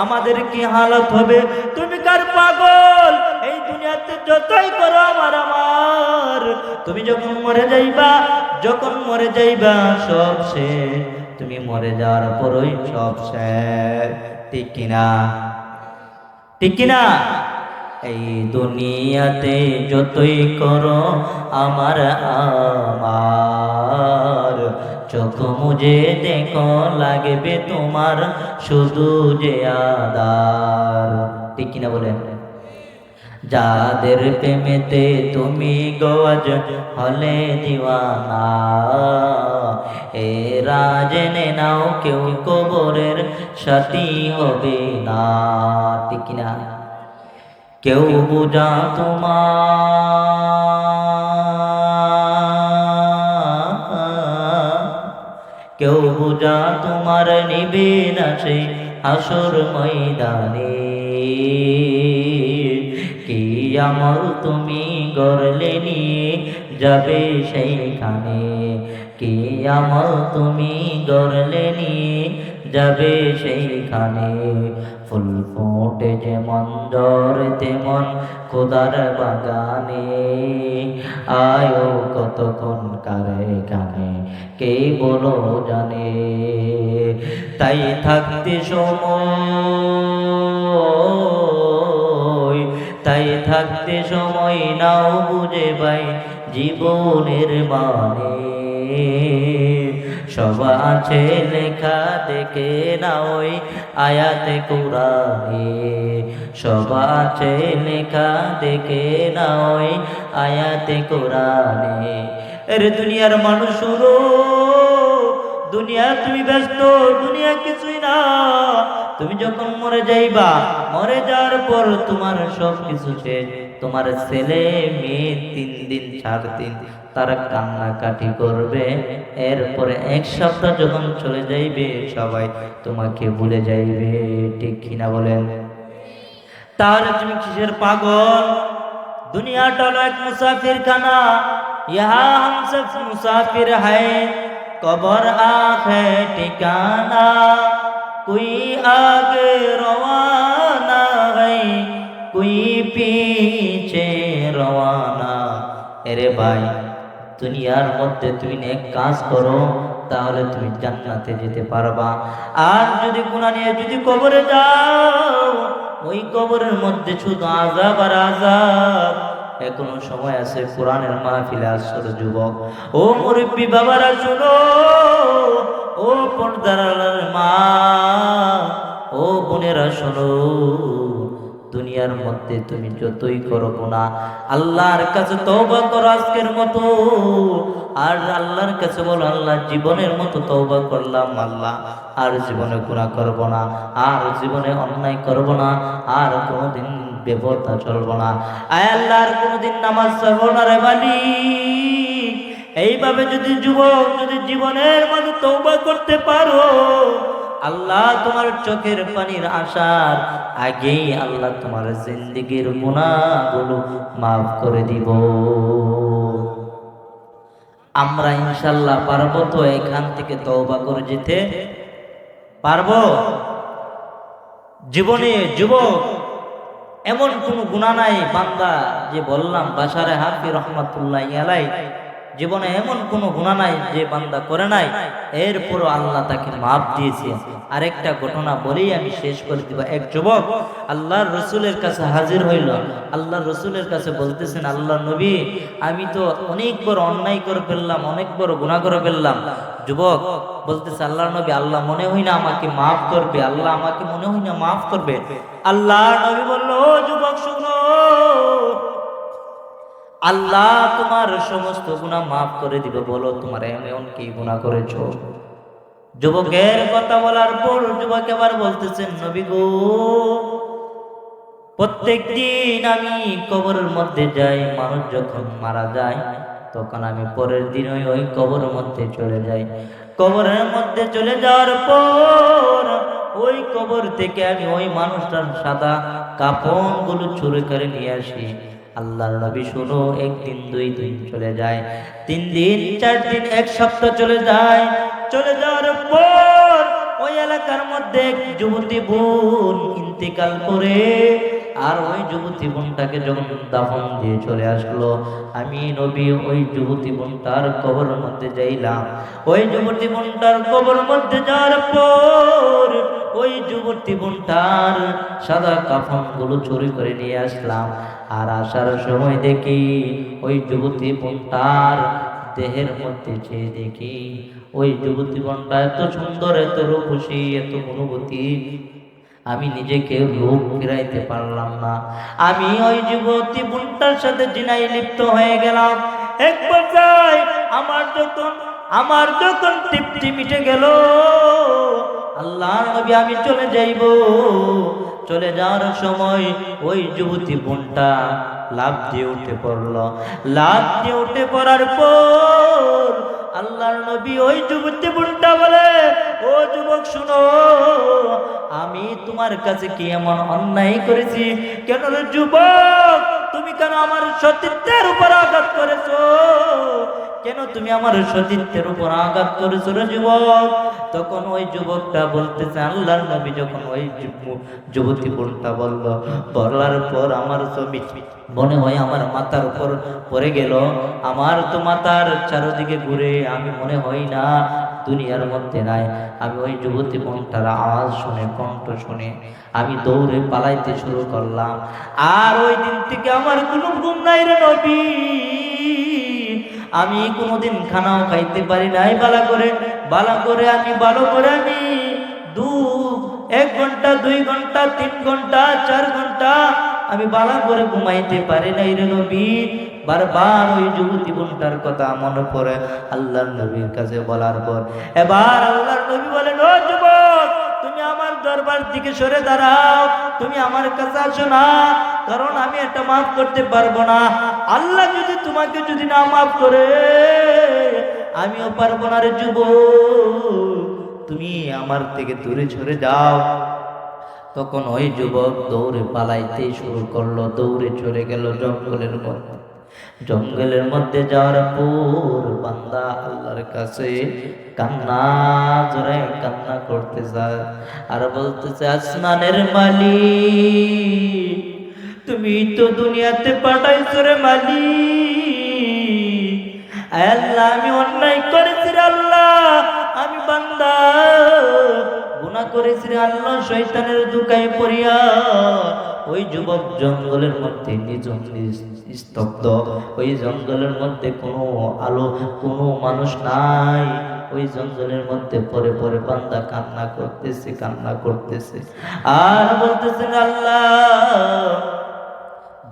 আমাদের কি হালত হবে। তুমি কার পাগল, এই দুনিয়াতে যতই করো আমার আমার, তুমি যখন মরে যাইবা, যখন মরে যাইবা সব শেষ, তুমি মরে যাওয়ার পরই সব শেষ, ঠিক কিনা? ঠিক কিনা? এই দুনিয়াতে যতই করো আমার আমার, চোখ মুজে দেখো লাগবে তোমার শুধু যে আদার, ঠিক কিনা বলেন? যাদের প্রেমেতে তুমি গোয়াজ হলে দিওয়ানা, এরা জেনে নাও কেউ কবরের সাথী হবে না, ঠিক কিনা? কেউ বুঝা তোমার, কেউ বুঝা তোমার নিবে না সেই হাসর ময়দানে, কি আমল তুমি গড়লে নিয়ে যাবে সেইখানে, কি আমল তুমি গড়লে নিয়ে যাবে সেইখানে। ফুল ফোটে যেমন জ্বর তেমন খোদার বাগানে, আয়ো কতক্ষণ কারে কানে কে বলো জানে। তাই থাকতে সময়, তাই থাকতে সময় নাও বুঝে ভাই জীবনের মানে, সব আছে লেখা দেখে না ওই আয়াতে কুরআনে, সব আছে লেখা দেখে না ওই আয়াতে কুরআনে। এর দুনিয়ার মানুষ শুনো, দুনিয়া তুমি ব্যস্ত, দুনিয়া কিছুই না। তুমি যখন মরে যাইবা, মরে যাওয়ার পর তোমার সব কিছু শেষ। তোমার ছেলে মেয়ে 3 দিন 4 দিন তারা কান্নাকাটি করবে, এরপরে 1 সপ্তাহ যখন চলে যাইবে সবাই তোমাকে ভুলে যাইবে, ঠিক কিনা বলেন? তাহলে তুমি কিসের পাগল? দুনিয়াটা হলো এক মুসাফির খানা, ইহা হাম সব মুসাফির হ্যায়, কবর আখে ঠিকানা, कोई आगे रवाना है कोई पीछे रवाना। এরে ভাই দুনিয়ার মধ্যে তুমি নেক কাজ করো তাহলে তুমি জান্নাতে যেতে পারবা, আর যদি গুনাহ নিয়ে যদি কবরে যাও, ওই কবরের মধ্যে শুধু আযাব আর আযাব। এখনো সময় আছে, কোরআনের মাহফিলে আসর যুবক, ও মুরব্বী বাবারা শুনো, ও পর্দার আড়ালের মা, ও বোনেরা শোনো, দুনিয়ার মধ্যে তুমি যতই করো গুনাহ, আল্লাহর কাছে তওবা করো আজকের মতো, আর আল্লাহর কাছে বলো আল্লাহ জীবনের মতো তওবা করলাম আল্লাহ, আর জীবনে গুনাহ করব না, আর জীবনে অন্যায় করব না, আর কোনোদিন বেপরদা চলব না, আয় আল্লাহ আর কোনোদিন নামাজ ছাড়ব না রে মালিক। এইভাবে যদি যুবক যদি জীবনের মধ্যে তওবা করতে পারো, আল্লাহ তোমার চোখের পানির আশার আগেই আল্লাহ তোমার জিন্দেগির গুনাহগুলো মাফ করে দিব। আমরা ইনশাআল্লাহ পারবো তো এখান থেকে তওবা করে যেতে পারবো? জীবনে যুবক এমন কোন গুনাহ নাই বান্দা, যে বললাম বাশারে হাফি রহমাতুল্লাহি আলাইহি জীবনে এমন কোনো গুনাহ নাই যে বান্দা করে নাই, এরপরও আল্লাহ তাকে মাফ দিয়েছে। আরেকটা ঘটনা বলেই আমি শেষ করে দিব। এক যুবক আল্লাহর রসুলের কাছে হাজির হইল। আল্লাহর রসুলের কাছে বলতেছেন, আল্লাহ নবী, আমি তো অনেক বড় অন্যায় করে ফেললাম, অনেক বড় গুনাহ করে ফেললাম। যুবক বলতেছে, আল্লাহর নবী, আল্লাহ মনে হয় না আমাকে মাফ করবে, আল্লাহ আমাকে মনে হয় না মাফ করবে। আল্লাহর নবী বলল, ও যুবক শুনো, আল্লাহ তোমার সমস্ত গুনাহ মাফ করে দিবে। বলো তোমার এমন কি গুনাহ করেছো? যুবকের কথা বলার পর যুবক আবার বলতেছেন, নবী গো, প্রত্যেক দিন আমি কবরের মধ্যে যাই, মানুষ যখন মারা যায় তখন আমি পরের দিন ওই কবরের মধ্যে চলে যাই। কবরের মধ্যে চলে যাওয়ার পর ওই কবর থেকে আমি ওই মানুষটার সাদা কাফন গুলো চুরি করে নিয়ে আসি। আল্লাহর নবী শুনো, একদিন, 2 দিন চলে যায়, 3 দিন, 4 দিন, 1 সপ্তাহ চলে যায়। চলে যাওয়ার পর ওই এলাকার মধ্যে এক যুবতী বোন ইন্তেকাল করে। আর ওই যুবতী বোনটাকে যখন দাফন দিয়ে চলে আসলো, আমি নবী ওই যুবতী বোনটার কবরের মধ্যে যাইলাম। ওই যুবতী বোনটার কবরের মধ্যে যাওয়ার পর ওই যুবতী বোনটার সাদা কাফন গুলো চুরি করে নিয়ে আসলাম। আর আসার সময় দেখি ওই যুবতী বোনটার দেহের মধ্যে চেয়ে দেখি ওই যুবতী বোনটা এত সুন্দর, এত রূপসী, এত গুণবতী, আমি নিজেকে রূপ ফিরাইতে পারলাম না। আমি ওই যুবতী বোনটার সাথে জিনায় লিপ্ত হয়ে গেলাম। এক পর্যায়ে আমার যখন তৃপ্তি মিটে গেল, আল্লাহর নবী, আমি চলে যাইব। চলে যাওয়ার সময় ওই যুবতী বোনটা লাফ দিয়ে উঠে পড়ল। লাফ দিয়ে উঠে পড়ার পর আল্লাহর নবী ওই যুবতী বোনটা বলে, ও যুবক শুনো, আমি তোমার কাছে কি এমন অন্যায় করেছি? কেন রে যুবক, তুমি কেন আমার সতীত্বের উপর আঘাত করেছো? কেন তুমি আমার সতীত্বের উপর আঘাত করেছো রে যুবক? তখন ওই যুবকটা বলতেছে, আল্লাহর নবী যখন ওই যুবতী বোনটা বলার পর আমার ছবি মনে হয় আমার মাথার উপর পড়ে গেল। আমার তো মাথার চারদিকে ঘুরে, আমি মনে হয় না দুনিয়ার মধ্যে নাই। আমি ওই যুবতী বোনটার আওয়াজ শুনে, কণ্ঠ শুনে আমি দৌড়ে পালাইতে শুরু করলাম। আর ওই দিন থেকে আমার কোনো ঘুম নাই রে নবী। আমি কোনোদিন খানাও খাইতে পারি নাই বালা করে আমি 1 ঘন্টা, 2 ঘন্টা, 3 ঘন্টা, 4 ঘন্টা আমি বালা করে ঘুমাইতে পারি নাই রে নবী। বারবার ওই যুবতী বোনটার কথা মনে পড়ে আল্লাহর নবীর কাছে বলার পর এবার আল্লাহর নবী বলেন, ও যুবক, তুমি আমার দরবার থেকে সরে দাঁড়াও, তুমি আমার কাছে আসো না, কারণ আমি এটা মাফ করতে পারবো না। আল্লাহ যদি তোমাকে যদি না মাফ করে, আমিও পারবো না রে যুবক, তুমি আমার থেকে দূরে সরে যাও। তখন ওই যুবক দৌড়ে পালাইতে শুরু করলো, দৌড়ে চলে গেল জঙ্গলের মধ্যে। জঙ্গলের মধ্যে যাওয়ার পর বান্দা আল্লাহর কাছে কান্না জোরে কান্না করতে যায় আর বলতেছে, আসমানের মালিক, তুমি তো দুনিয়াতে পাঠাইছো রে মালিক। আল্লাহ, আমি অন্যায় করেছি রে আল্লাহ, আমি বান্দা গুনাহ করেছি রে আল্লাহ, শয়তানের ধোঁকায় পড়িয়া। ওই যুবক জঙ্গলের মধ্যে স্তব্ধ, ওই জঙ্গলের মধ্যে কোনো আলো, কোনো মানুষ নাই। ওই জঙ্গলের মধ্যে পরে পরে বান্দা কান্না করতেছে আর বলতেছে, আল্লাহ,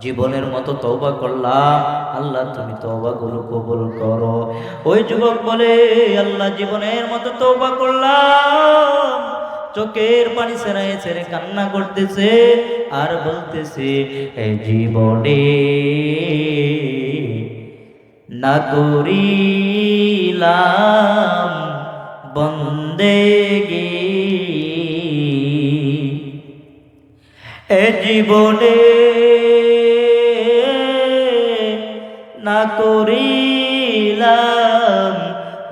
জীবনের মতো তওবা করলাম, আল্লাহ তুমি তওবা গুলো কবুল করো। ওই যুবক বলে, আল্লাহ, জীবনের মতো তওবা করলাম। চোখের পানি ছেড়ে ছেড়ে কান্না করতেছে আর বলতেছে, এই জীবনে না করিলাম বন্দেগি, এ জীবনে না করিলাম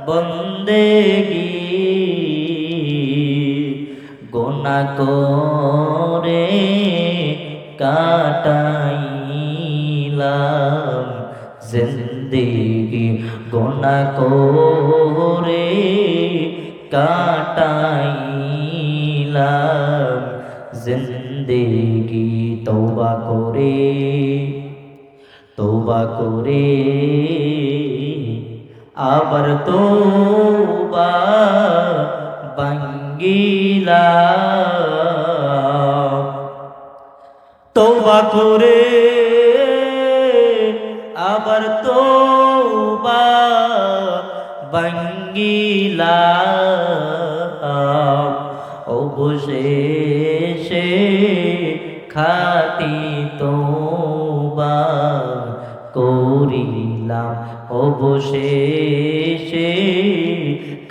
বন্দেগি, গুনাহ করে কাটাইলাম জিন্দেগি, গুনাহ করে কাটাইলাম জিন্দেগি তওবা করে আবার তওবা ভাঙ্গিলাম তওবা করে আবার তওবা ভাঙ্গিলাম অবশেষে খাঁটি তওবা করিলাম অবশেষে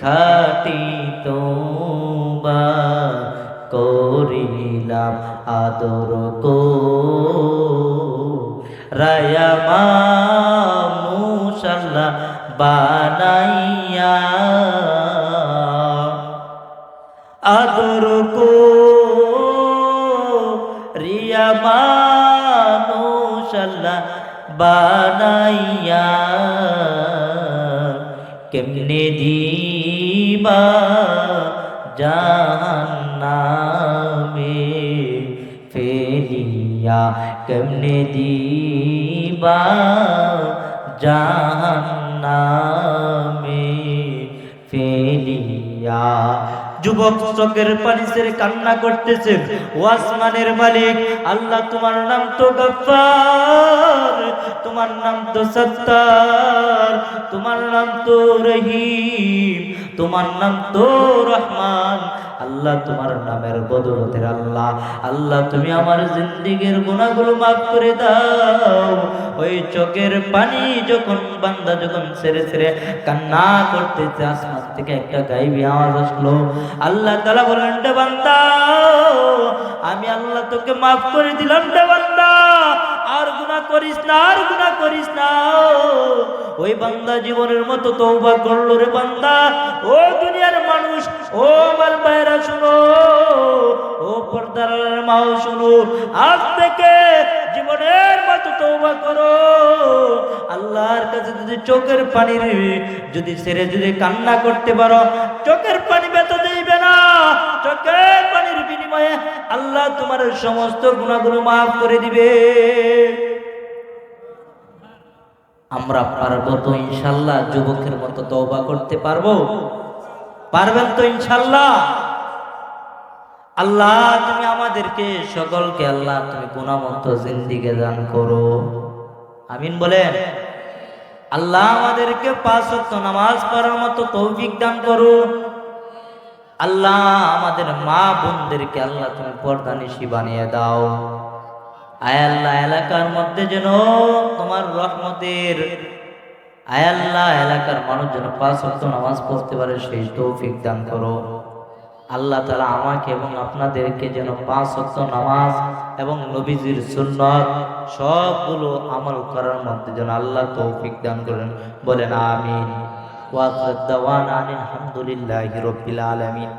খাঁটি তওবা করিলাম আদর রায়া মাশাআল্লাহ বানাইয়া আদর রিয়া মাশাআল্লাহ বানাইয়া কেমনে দিবা জাহান্নামে ফেলিয়া কেমনে দিবা জাহান্নামে ফেলিয়া যুবক চোখের পানি ছেড়ে কান্না করতেছেন ও আসমানের মালিক আল্লাহ তোমার নাম তো গফফার তোমার নাম তো সত্তার তোমার নাম তো রহিম তোমার নাম তো রহমান আল্লাহ তোমার নামের বদৌলতে আল্লাহ আল্লাহ তুমি আমার জিন্দেগীর গুনাহগুলো মাফ করে দাও ওই চোখের পানি যখন বান্দা যখন ছেড়ে ছেড়ে কান্না করতেছে আসমান থেকে একটা গায়েবী আওয়াজ আসলো আল্লাহ তাআলা বলেন রে বান্দা আমি আল্লাহ তোকে মাফ করে দিলাম রে বান্দা আর গুনাহ করিস না আর গুনাহ করিস না ওই বান্দা জীবনের মতো তওবা করলো রে বান্দা ও দুনিয়ার মানুষ ও আমার ভাইরা শুনো ও পর্দার মাও শুনো আজ থেকে জীবনের মতো তওবা করো আল্লাহর কাছে যদি চোখের পানি যদি ছেড়ে যদি কান্না করতে পারো চোখের পানি ব্যথা দিবে না চোখের পানির বিনিময়ে আল্লাহ তোমার সমস্ত গুনাহগুলো মাফ করে দিবে আমরা পারবো তো ইনশাআল্লাহ যুবকের মতো তওবা করতে পারবো পারবেন তো ইনশাআল্লাহ আল্লাহ তুমি আমাদেরকে সকলকে আল্লাহ তুমি গুনাহমুক্ত জিন্দেগি দান করো আমিন বলেন আল্লাহ আমাদেরকে 5 ওয়াক্ত নামাজ পড়ার মতো তৌফিক দান করো আল্লাহ আমাদের মা বোনদেরকে আল্লাহ তুমি পর্দানিশী বানিয়ে দাও আয় আল্লাহ এলাকার মধ্যে যেন তোমার রহমতের আয় আল্লাহ এলাকার মানুষ যেন 5 ওয়াক্ত নামাজ পড়তে পারে সেই তৌফিক দান করো আল্লাহ তাআলা আমাকে এবং আপনাদেরকে যেন 5 ওয়াক্ত নামাজ এবং নবীজির সুন্নাত সবগুলো আমল করার মধ্যে যেন আল্লাহ তৌফিক দান করেন বলেন আমিন ওয়া আখিরু দাওয়ানা আলহামদুলিল্লাহি রাব্বিল আলামিন।